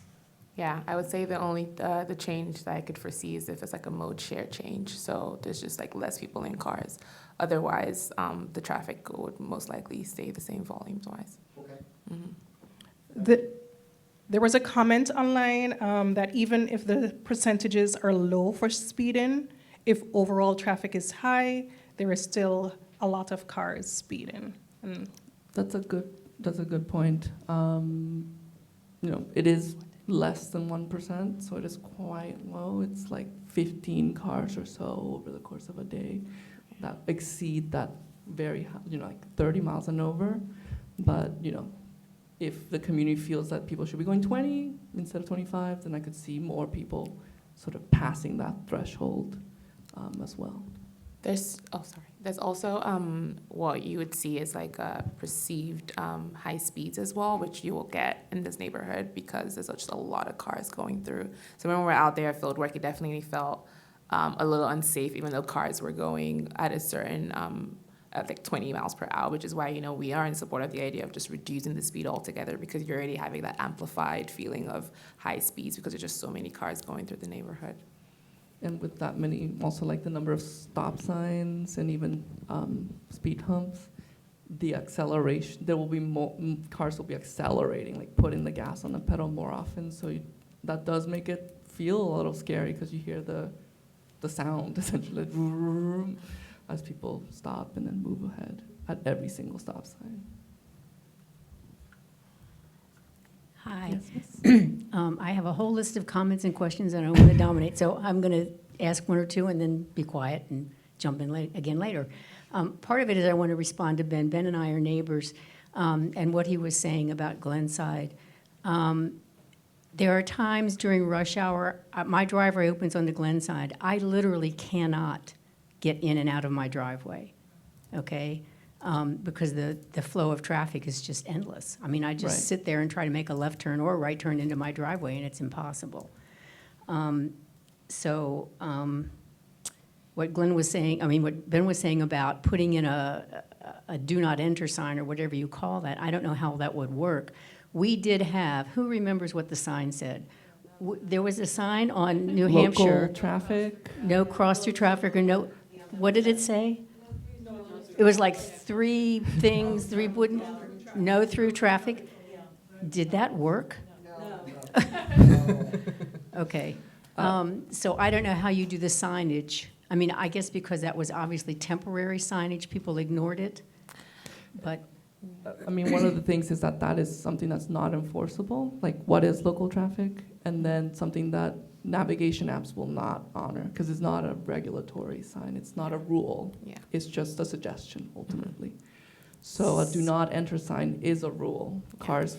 Yeah, I would say the only the change that I could foresee is if it's like a mode share change. So there's just like less people in cars. Otherwise, the traffic would most likely stay the same volumes wise. There was a comment online that even if the percentages are low for speeding, if overall traffic is high, there is still a lot of cars speeding. And That's a good point. It is less than 1%, so it is quite low. It's like 15 cars or so over the course of a day that exceed that very high, like 30 miles and over. But, if the community feels that people should be going 20 instead of 25, then I could see more people sort of passing that threshold as well. There's also what you would see is like perceived high speeds as well, which you will get in this neighborhood because there's just a lot of cars going through. So when we're out there field work, it definitely felt a little unsafe, even though cars were going at a certain at like 20 miles per hour, which is why we are in support of the idea of just reducing the speed altogether, because you're already having that amplified feeling of high speeds because there's just so many cars going through the neighborhood. And with that many, also like the number of stop signs and even speed humps, the acceleration, there will be more, cars will be accelerating, like putting the gas on the pedal more often. So that does make it feel a little scary because you hear the sound essentially like, vroom, as people stop and then move ahead at every single stop sign. Hi. Yes, I have a whole list of comments and questions, and I want to dominate. So I'm going to ask one or two and then be quiet and jump in again later. Part of it is I want to respond to Ben. Ben and I are neighbors, and what he was saying about Glenside. There are times during rush hour, my driveway opens onto Glenside. I literally cannot get in and out of my driveway, okay? Because the flow of traffic is just endless. I mean, I just Right. sit there and try to make a left turn or a right turn into my driveway, and it's impossible. What Ben was saying about putting in a do not enter sign or whatever you call that, I don't know how that would work. We did have, who remembers what the sign said? There was a sign on New Hampshire. Local traffic. No cross-through traffic or no, what did it say? It was like three things, no through traffic. Did that work? No. Okay. So I don't know how you do the signage. I mean, I guess because that was obviously temporary signage, people ignored it. But I mean, one of the things is that is something that's not enforceable, like what is local traffic, and then something that navigation apps will not honor, because it's not a regulatory sign, it's not a rule. Yeah. It's just a suggestion, ultimately. So a do not enter sign is a rule. Cars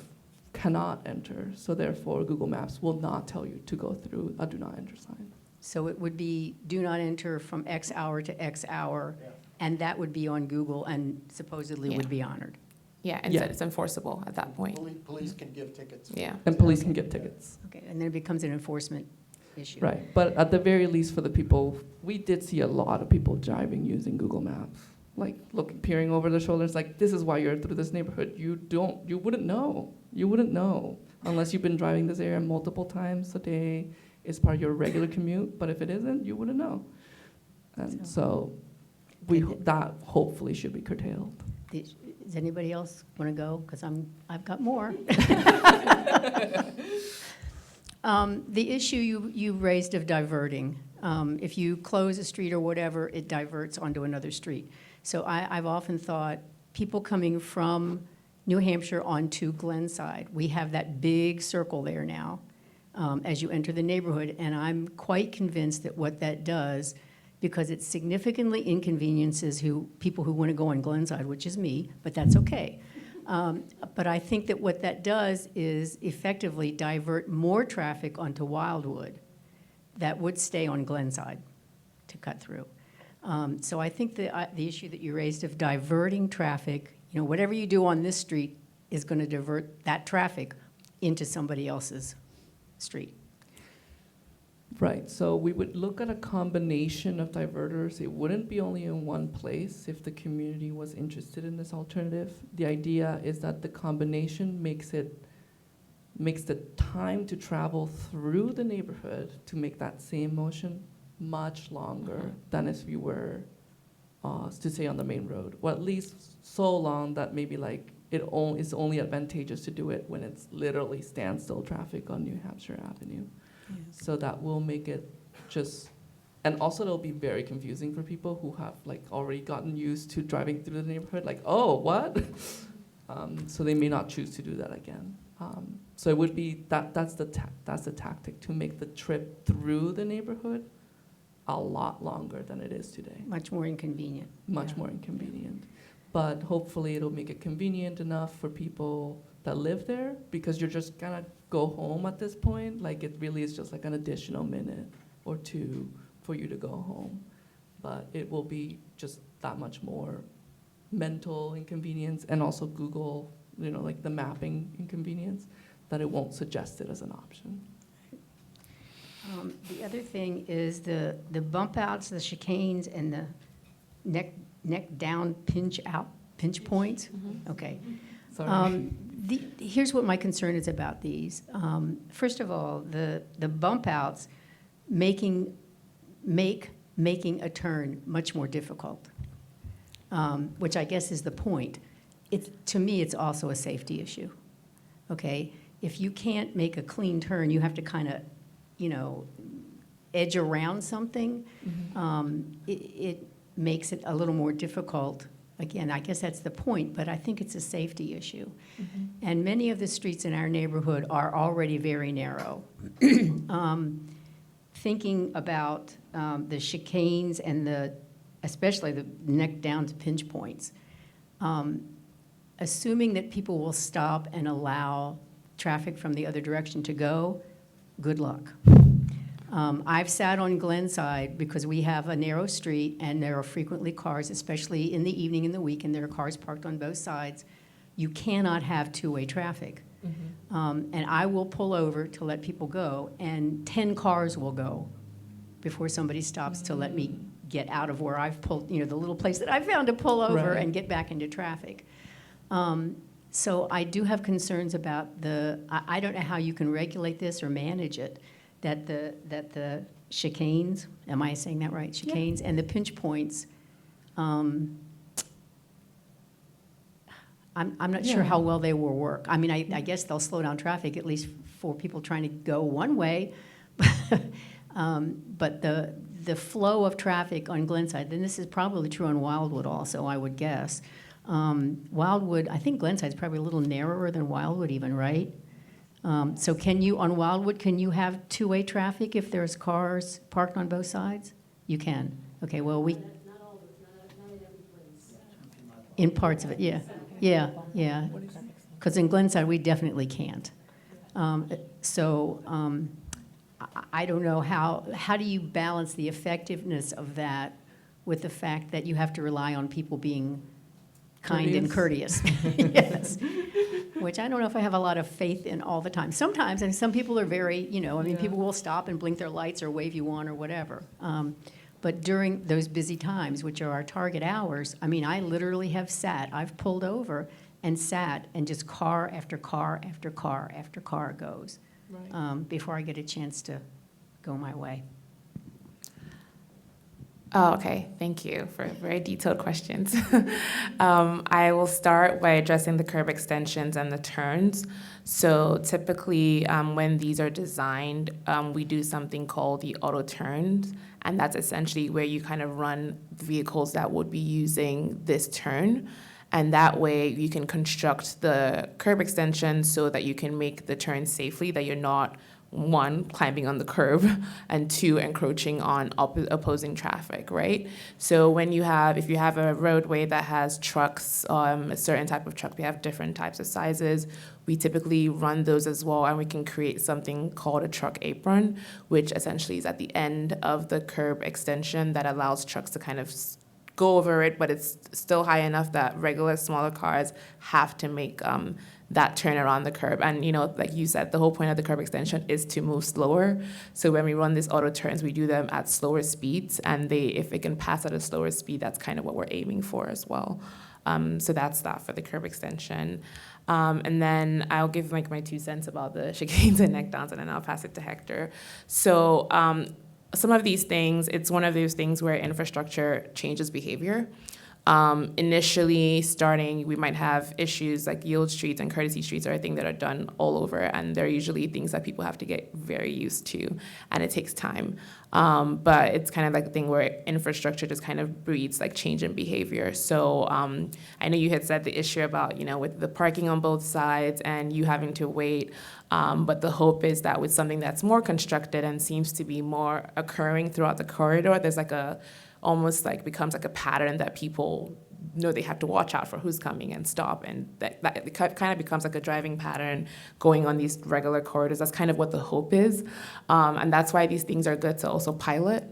cannot enter, so therefore Google Maps will not tell you to go through a do not enter sign. so it would be do not enter from X hour to X hour, and that would be on Google and supposedly would be honored. Yeah, and Yeah. it's enforceable at that point. Police can give tickets. Yeah. And police can give tickets. Okay, and then it becomes an enforcement issue. Right, but at the very least for the people, we did see a lot of people driving using Google Maps, like peering over their shoulders, like this is why you're through this neighborhood. You wouldn't know unless you've been driving this area multiple times a day. It's part of your regular commute, but if it isn't, you wouldn't know. And so that hopefully should be curtailed. Does anybody else want to go? Because I've got more. The issue you raised of diverting. If you close a street or whatever, it diverts onto another street. So I've often thought people coming from New Hampshire onto Glenside, we have that big circle there now as you enter the neighborhood. And I'm quite convinced that what that does, because it significantly inconveniences people who want to go on Glenside, which is me, but that's okay. But I think that what that does is effectively divert more traffic onto Wildwood that would stay on Glenside to cut through. So I think the issue that you raised of diverting traffic, whatever you do on this street is going to divert that traffic into somebody else's street. Right, so we would look at a combination of diverters. It wouldn't be only in one place if the community was interested in this alternative. The idea is that the combination makes it makes the time to travel through the neighborhood to make that same motion much longer than if you were to say on the main road, or at least so long that maybe like it's only advantageous to do it when it's literally standstill traffic on New Hampshire Avenue. So that will make it just, and also it'll be very confusing for people who have like already gotten used to driving through the neighborhood, like, oh, what? So they may not choose to do that again. So it would be, that's the tactic, to make the trip through the neighborhood a lot longer than it is today. Much more inconvenient. Much more inconvenient. But hopefully it'll make it convenient enough for people that live there, because you're just gonna go home at this point. Like, it really is just like an additional minute or two for you to go home. But it will be just that much more mental inconvenience, and also Google, like the mapping inconvenience, that it won't suggest it as an option. The other thing is the bump outs, the chicanes, and the neck down, pinch points. Okay. Sorry. Here's what my concern is about these. First of all, the bump outs making a turn much more difficult, which I guess is the point. To me, it's also a safety issue. Okay, if you can't make a clean turn, you have to kind of, edge around something. It makes it a little more difficult. Again, I guess that's the point, but I think it's a safety issue. And many of the streets in our neighborhood are already very narrow. Thinking about the chicanes and especially the neck down to pinch points, assuming that people will stop and allow traffic from the other direction to go, good luck. I've sat on Glenside because we have a narrow street and there are frequently cars, especially in the evening and the weekend, there are cars parked on both sides. You cannot have two-way traffic. And I will pull over to let people go, and 10 cars will go before somebody stops to let me get out of where I've pulled, the little place that I found to pull over and get back into traffic. So I do have concerns about I don't know how you can regulate this or manage it, that the chicanes, am I saying that right? Chicanes and the pinch points, I'm not sure how well they will work. I mean, I guess they'll slow down traffic, at least for people trying to go one way. But the flow of traffic on Glenside, and this is probably true on Wildwood also, I would guess. Wildwood, I think Glenside's probably a little narrower than Wildwood even, right? So on Wildwood, can you have two-way traffic if there's cars parked on both sides? You can. Okay, well, not in every place. In parts of it, yeah. Yeah. Because in Glenside, we definitely can't. I don't know how do you balance the effectiveness of that with the fact that you have to rely on people being kind and courteous. Yes. Which I don't know if I have a lot of faith in all the time. Sometimes, and some people are very, people will stop and blink their lights or wave you on or whatever. But during those busy times, which are our target hours, I literally have I've pulled over and sat, and just car after car after car after car goes before I get a chance to go my way. Oh, okay. Thank you for very detailed questions. I will start by addressing the curb extensions and the turns. So typically, when these are designed, we do something called the auto turns, and that's essentially where you kind of run vehicles that would be using this turn. And that way you can construct the curb extension so that you can make the turn safely, that you're not, one, climbing on the curb, and two, encroaching on opposing traffic, right? So if you have a roadway that has trucks, a certain type of truck, we have different types of sizes. We typically run those as well, and we can create something called a truck apron, which essentially is at the end of the curb extension that allows trucks to kind of go over it, but it's still high enough that regular smaller cars have to make that turn around the curb. And like you said, the whole point of the curb extension is to move slower. So when we run these auto turns, we do them at slower speeds, and if it can pass at a slower speed, that's kind of what we're aiming for as well. So that's that for the curb extension. And then I'll give like my 2 cents about the chicanes and neck downs, and then I'll pass it to Hector. So some of these things, it's one of those things where infrastructure changes behavior. Initially starting, we might have issues like yield streets and courtesy streets are a thing that are done all over, and they're usually things that people have to get very used to, and it takes time. But it's kind of like a thing where infrastructure just kind of breeds like change in behavior. So I know you had said the issue about, with the parking on both sides and you having to wait. But the hope is that with something that's more constructed and seems to be more occurring throughout the corridor, there's like almost like becomes like a pattern that people know they have to watch out for who's coming and stop, and that it kind of becomes like a driving pattern going on these regular corridors. That's kind of what the hope is, and that's why these things are good to also pilot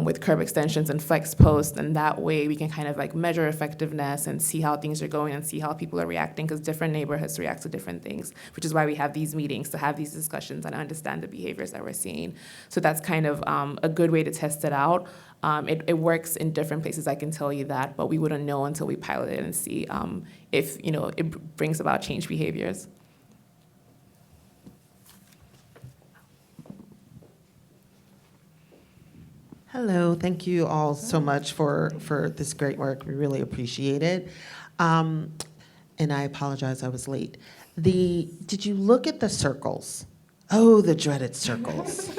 with curb extensions and flex posts, and that way we can kind of like measure effectiveness and see how things are going and see how people are reacting, because different neighborhoods react to different things, which is why we have these meetings, to have these discussions and understand the behaviors that we're seeing. So that's kind of a good way to test it out. It works in different places, I can tell you that, but we wouldn't know until we pilot it and see if it brings about change behaviors. Hello, thank you all so much for this great work. We really appreciate it. And I apologize I was late. Did you look at the circles? Oh, the dreaded circles.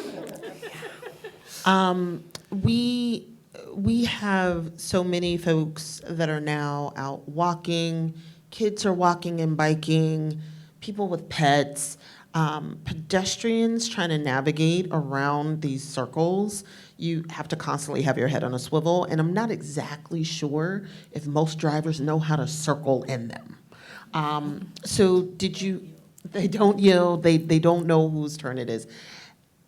We have so many folks that are now out walking. Kids are walking and biking, people with pets, pedestrians trying to navigate around these circles. You have to constantly have your head on a swivel, and I'm not exactly sure if most drivers know how to circle in them. So they don't yield, they don't know whose turn it is.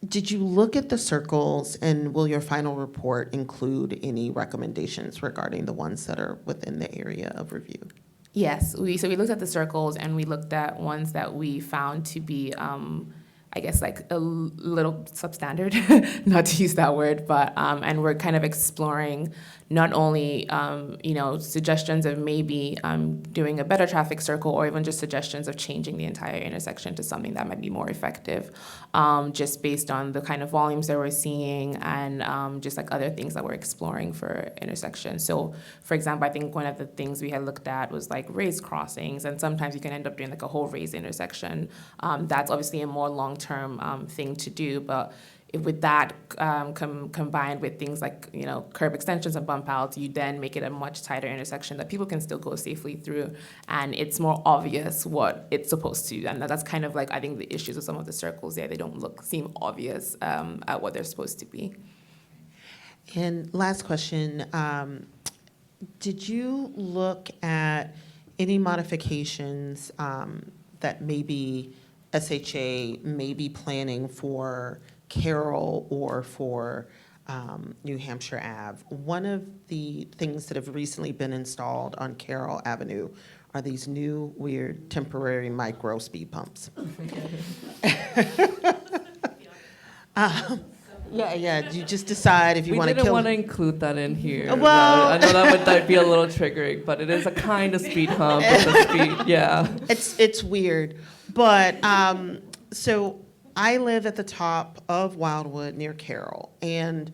Did you look at the circles, and will your final report include any recommendations regarding the ones that are within the area of review? Yes, we looked at the circles, and we looked at ones that we found to be, I guess, like a little substandard, not to use that word, but, and we're kind of exploring not only, suggestions of maybe doing a better traffic circle, or even just suggestions of changing the entire intersection to something that might be more effective, just based on the kind of volumes that we're seeing and just like other things that we're exploring for intersections. So, for example, I think one of the things we had looked at was like raised crossings, and sometimes you can end up doing like a whole raised intersection. That's obviously a more long-term thing to do, but with that combined with things like curb extensions and bump outs, you then make it a much tighter intersection that people can still go safely through, and it's more obvious what it's supposed to. And that's kind of like, I think, the issues with some of the circles there. They don't seem obvious at what they're supposed to be. And last question, did you look at any modifications that maybe SHA may be planning for Carroll or for New Hampshire Ave? One of the things that have recently been installed on Carroll Avenue are these new weird temporary micro speed bumps. Yeah, you just decide if you want to kill. We didn't want to include that in here. Well, I know that would be a little triggering, but it is a kind of speed hump. It's a speed, yeah. It's weird, but so I live at the top of Wildwood near Carroll, and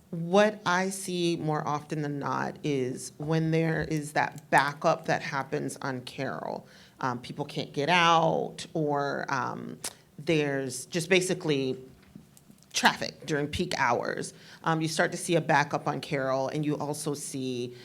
what I see more often than not is when there is that backup that happens on Carroll, people can't get out, or there's just basically traffic during peak hours. You start to see a backup on Carroll, and you also see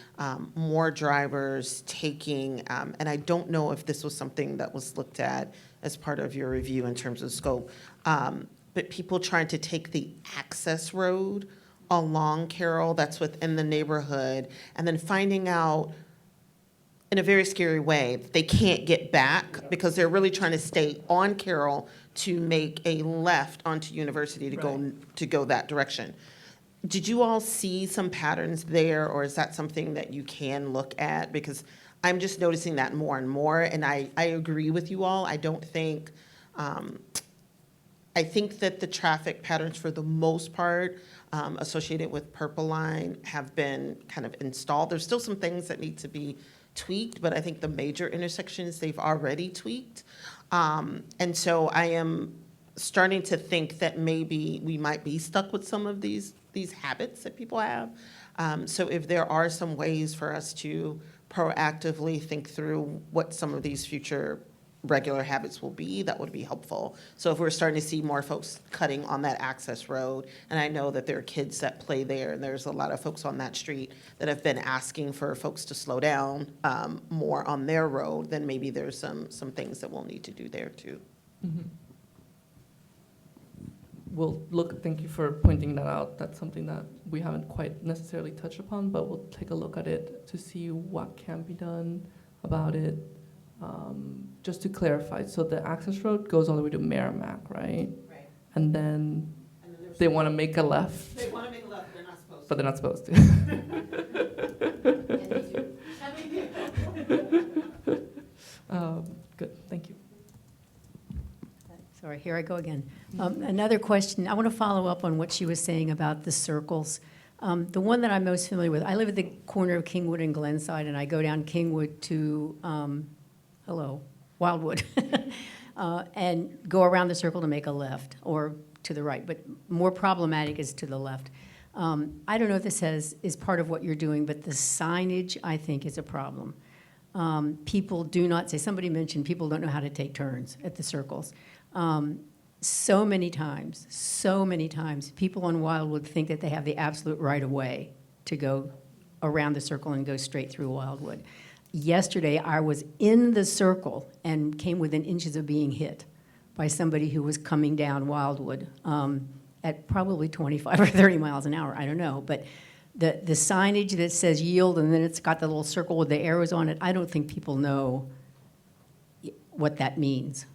more drivers taking, and I don't know if this was something that was looked at as part of your review in terms of scope, but people trying to take the access road along Carroll that's within the neighborhood, and then finding out in a very scary way that they can't get back because they're really trying to stay on Carroll to make a left onto University to go that direction. Did you all see some patterns there, or is that something that you can look at? Because I'm just noticing that more and more, and I agree with you all. I don't think, I think that the traffic patterns for the most part associated with Purple Line have been kind of installed. There's still some things that need to be tweaked, but I think the major intersections they've already tweaked. And so I am starting to think that maybe we might be stuck with some of these habits that people have. So if there are some ways for us to proactively think through what some of these future regular habits will be, that would be helpful. So if we're starting to see more folks cutting on that access road, and I know that there are kids that play there, and there's a lot of folks on that street that have been asking for folks to slow down more on their road, then maybe there's some things that we'll need to do there too. We'll look, thank you for pointing that out. That's something that we haven't quite necessarily touched upon, but we'll take a look at it to see what can be done about it. Just to clarify, so the access road goes all the way to Merrimack, right? Right. And then they want to make a left, They want to make a left, but they're not supposed to. but they're not supposed to. Good, thank you. Sorry, here I go again. Another question, I want to follow up on what she was saying about the circles. The one that I'm most familiar with, I live at the corner of Kingwood and Glenside, and I go down Kingwood to, Wildwood, and go around the circle to make a left, or to the right, but more problematic is to the left. I don't know if this is part of what you're doing, but the signage, I think, is a problem. People do not say, somebody mentioned people don't know how to take turns at the circles. So many times, people on Wildwood think that they have the absolute right of way to go around the circle and go straight through Wildwood. Yesterday, I was in the circle and came within inches of being hit by somebody who was coming down Wildwood at probably 25 or 30 miles an hour, I don't know. But the signage that says yield and then it's got the little circle with the arrows on it, I don't think people know what that means.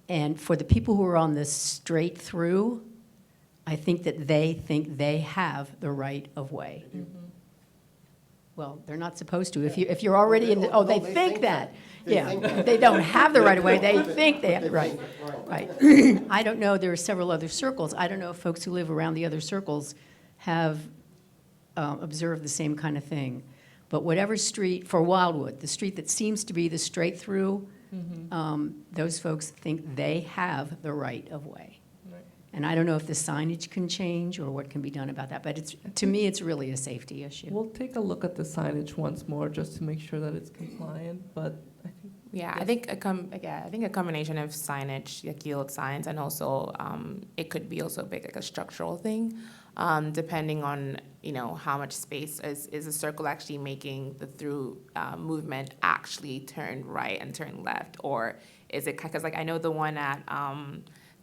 And for the people who are on this straight through, I think that they have the right of way. Well, they're not supposed to. If you're already in the, they think that. Yeah, they don't have the right of way. They think they have the right. Right. I don't know. There are several other circles. I don't know if folks who live around the other circles have observed the same kind of thing. But whatever street for Wildwood, the street that seems to be the straight through. Those folks think they have the right of way. Right. And I don't know if the signage can change or what can be done about that, but to me, it's really a safety issue. We'll take a look at the signage once more just to make sure that it's compliant, but I think. Yeah, yes. I think a combination of signage, like yield signs, and also it could be also big, like a structural thing, depending on how much space is a circle actually making the through movement actually turn right and turn left, or is it because like I know the one at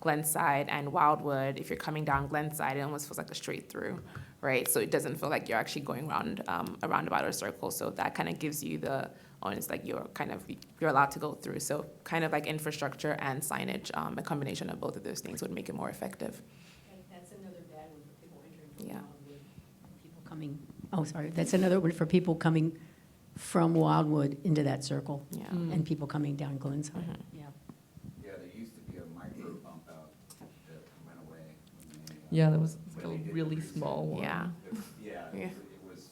Glenside and Wildwood, if you're coming down Glenside, it almost feels like a straight through, right? So it doesn't feel like you're actually going around a roundabout or a circle. So that kind of gives you it's like you're allowed to go through. So kind of like infrastructure and signage, a combination of both of those things would make it more effective. That's another bad one for people entering. Yeah. People coming. Oh, sorry. That's another one for people coming from Wildwood into that circle. Yeah. And people coming down Glenside. Yeah. Yeah, there used to be a micro bump out that went away. Yeah, there was when a they did really research. small one. Yeah. Yeah, Yeah. it was,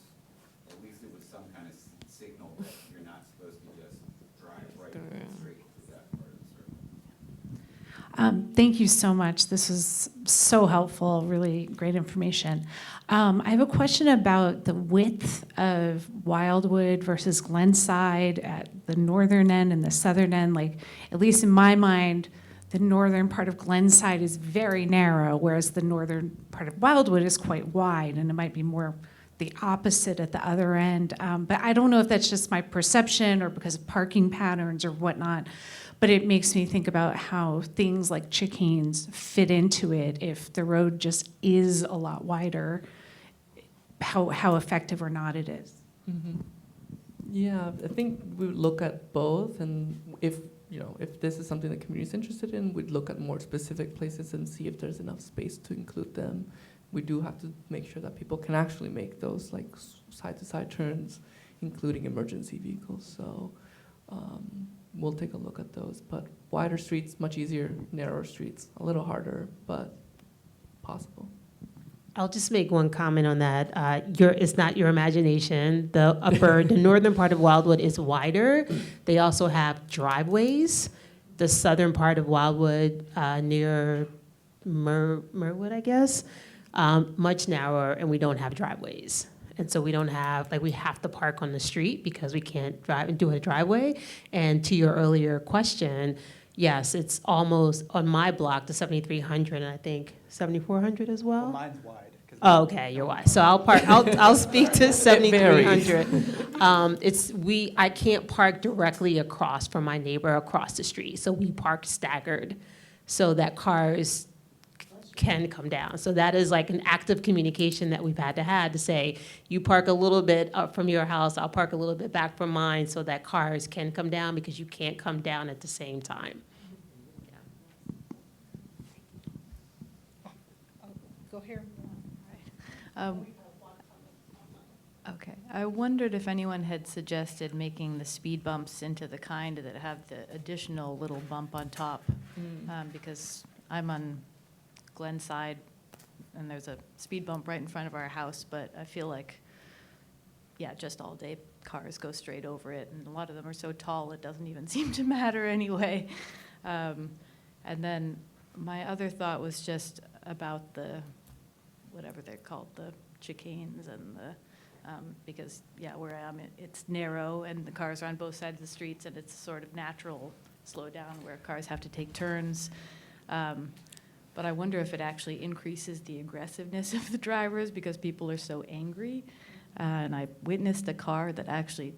at least it was some kind of signal that you're not supposed to just drive right straight through that part of the circle. Thank you so much. This was so helpful, really great information. I have a question about the width of Wildwood versus Glenside at the northern end and the southern end. Like, at least in my mind, the northern part of Glenside is very narrow, whereas the northern part of Wildwood is quite wide, and it might be more the opposite at the other end. But I don't know if that's just my perception or because of parking patterns or whatnot. But it makes me think about how things like chicanes fit into it. If the road just is a lot wider, how effective or not it is. Yeah, I think we would look at both, and if this is something the community is interested in, we'd look at more specific places and see if there's enough space to include them. We do have to make sure that people can actually make those like side-to-side turns, including emergency vehicles. So we'll take a look at those. But wider streets, much easier. Narrower streets, a little harder, but possible. I'll just make one comment on that. It's not your imagination. The northern part of Wildwood is wider. They also have driveways. The southern part of Wildwood, near Merwood, I guess, much narrower, and we don't have driveways. And so we don't have, we have to park on the street because we can't drive and do a driveway. And to your earlier question, yes, it's almost on my block, the 7,300, and I think 7,400 as well. Well, mine's wide. Oh, okay, you're wide. So I'll speak to 7,300. I can't park directly across from my neighbor across the street. So we park staggered so that cars can come down. So that is like an active communication that we've had to say, you park a little bit up from your house, I'll park a little bit back from mine so that cars can come down because you can't come down at the same time. Go here. Okay. I wondered if anyone had suggested making the speed bumps into the kind that have the additional little bump on top, because I'm on Glenside, and there's a speed bump right in front of our house, but I feel like, just all day cars go straight over it, and a lot of them are so tall it doesn't even seem to matter anyway. And then my other thought was just about the, whatever they're called, the chicanes and the, because, where I am, it's narrow and the cars are on both sides of the streets and it's sort of natural slow down where cars have to take turns. But I wonder if it actually increases the aggressiveness of the drivers because people are so angry. And I witnessed a car that actually,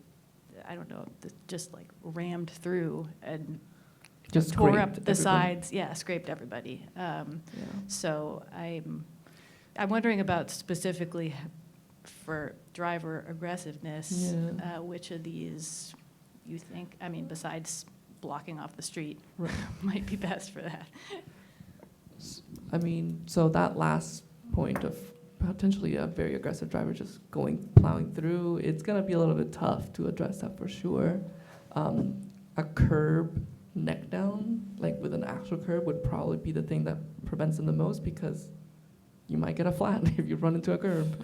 I don't know, just like rammed through and Just tore up scraped the everybody. sides. Scraped everybody. So I'm wondering about specifically for driver aggressiveness, which of these you think, besides blocking off the street, might be best for that? So that last point of potentially a very aggressive driver just plowing through, it's going to be a little bit tough to address that for sure. A curb neck down, like with an actual curb, would probably be the thing that prevents them the most because you might get a flat if you run into a curb.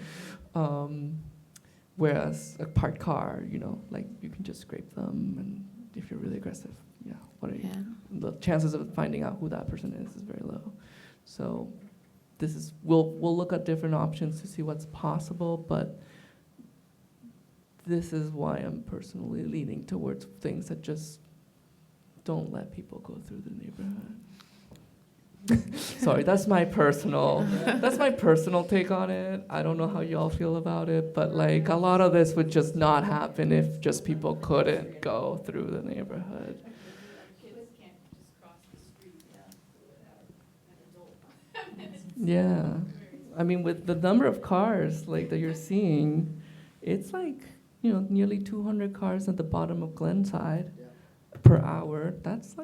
Whereas a parked car, you can just scrape them, and if you're really aggressive, the chances of finding out who that person is very low. So we'll look at different options to see what's possible, but this is why I'm personally leaning towards things that just don't let people go through the neighborhood. Sorry, that's my personal take on it. I don't know how y'all feel about it, but a lot of this would just not happen if just people couldn't go through the neighborhood. Yeah, with the number of cars that you're seeing, it's nearly 200 cars at the bottom of Glenside per hour. That's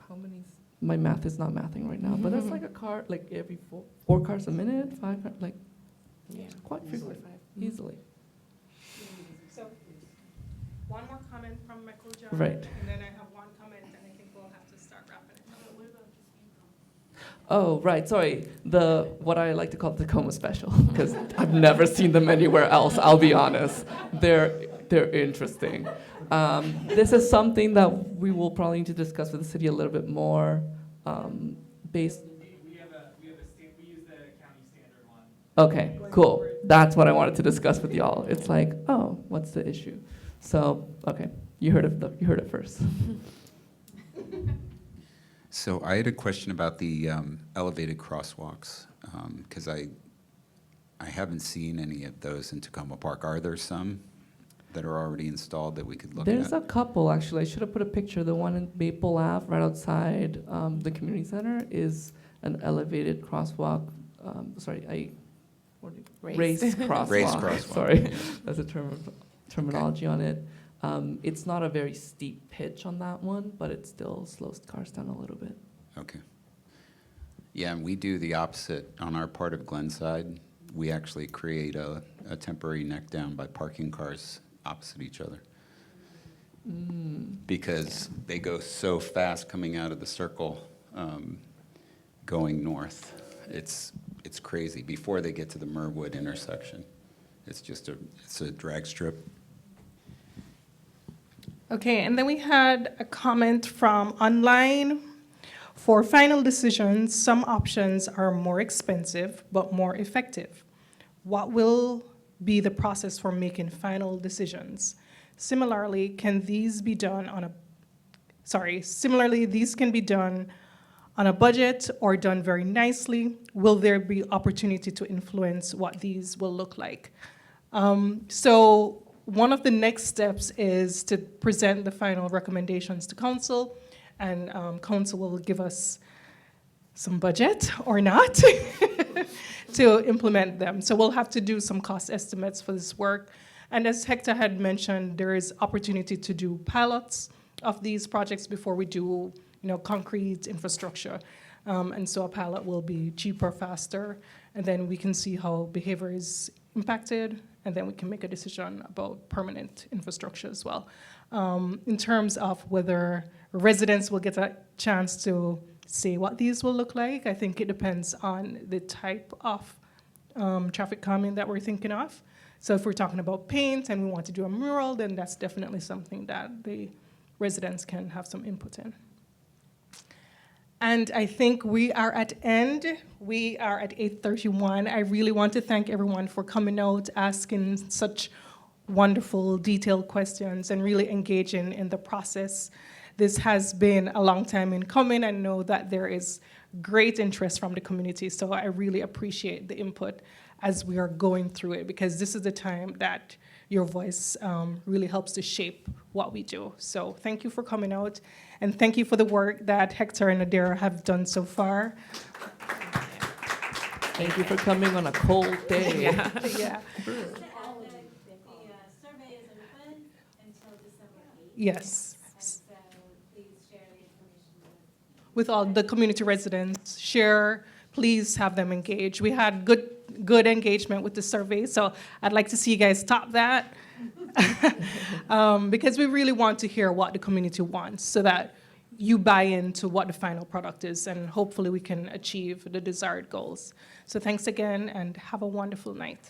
how many? My math is not mathing right now, but that's a car every four cars a minute, 5 cars, quite frequent, easily. So, one more comment from Michael John. Right. And then I have one comment, and I think we'll have to start wrapping it up. What about the speed bump? Oh, right, sorry. What I like to call the Takoma special, because I've never seen them anywhere else, I'll be honest. They're interesting. This is something that we will probably need to discuss with the city a little bit more. We use the county standard one. Okay, cool. That's what I wanted to discuss with y'all. It's what's the issue? So, okay, you heard it first. So I had a question about the elevated crosswalks, because I haven't seen any of those in Takoma Park. Are there some that are already installed that we could look There's at? a couple, actually. I should have put a picture. The one in Maple Ave, right outside the community center, is an elevated crosswalk. Raised crosswalk. Raised crosswalk. Sorry, that's a terminology on it. It's not a very steep pitch on that one, but it still slows cars down a little bit. Okay. Yeah, and we do the opposite on our part of Glenside. We actually create a temporary neck down by parking cars opposite each other. Because they go so fast coming out of the circle, going north. It's it's crazy. Before they get to the Merwood intersection, it's a drag strip. Okay, and then we had a comment from online. For final decisions, some options are more expensive but more effective. What will be the process for making final decisions? Similarly, these can be done on a budget or done very nicely? Will there be opportunity to influence what these will look like? So one of the next steps is to present the final recommendations to council, and council will give us some budget or not to implement them. So we'll have to do some cost estimates for this work. And as Hector had mentioned, there is opportunity to do pilots of these projects before we do, concrete infrastructure. And so a pilot will be cheaper, faster, and then we can see how behavior is impacted, and then we can make a decision about permanent infrastructure as well. In terms of whether residents will get a chance to say what these will look like, I think it depends on the type of traffic calming that we're thinking of. So if we're talking about paint and we want to do a mural, then that's definitely something that the residents can have some input in. And I think we are at end. We are at 8:31. I really want to thank everyone for coming out, asking such wonderful, detailed questions, and really engaging in the process. This has been a long time in coming. I know that there is great interest from the community, so I really appreciate the input as we are going through it, because this is the time that your voice really helps to shape what we do. So thank you for coming out, and thank you for the work that Hector and Adira have done so far. Thank you for coming on a cold day. Yeah. The survey is open until December 8th. Yes. And so please share the information With all the community residents, share, please have them engage. We had good engagement with the survey, so I'd like to see you guys top that. Because we really want to hear what the community wants so that you buy into what the final product is, and hopefully we can achieve the desired goals. So thanks again, and have a wonderful night.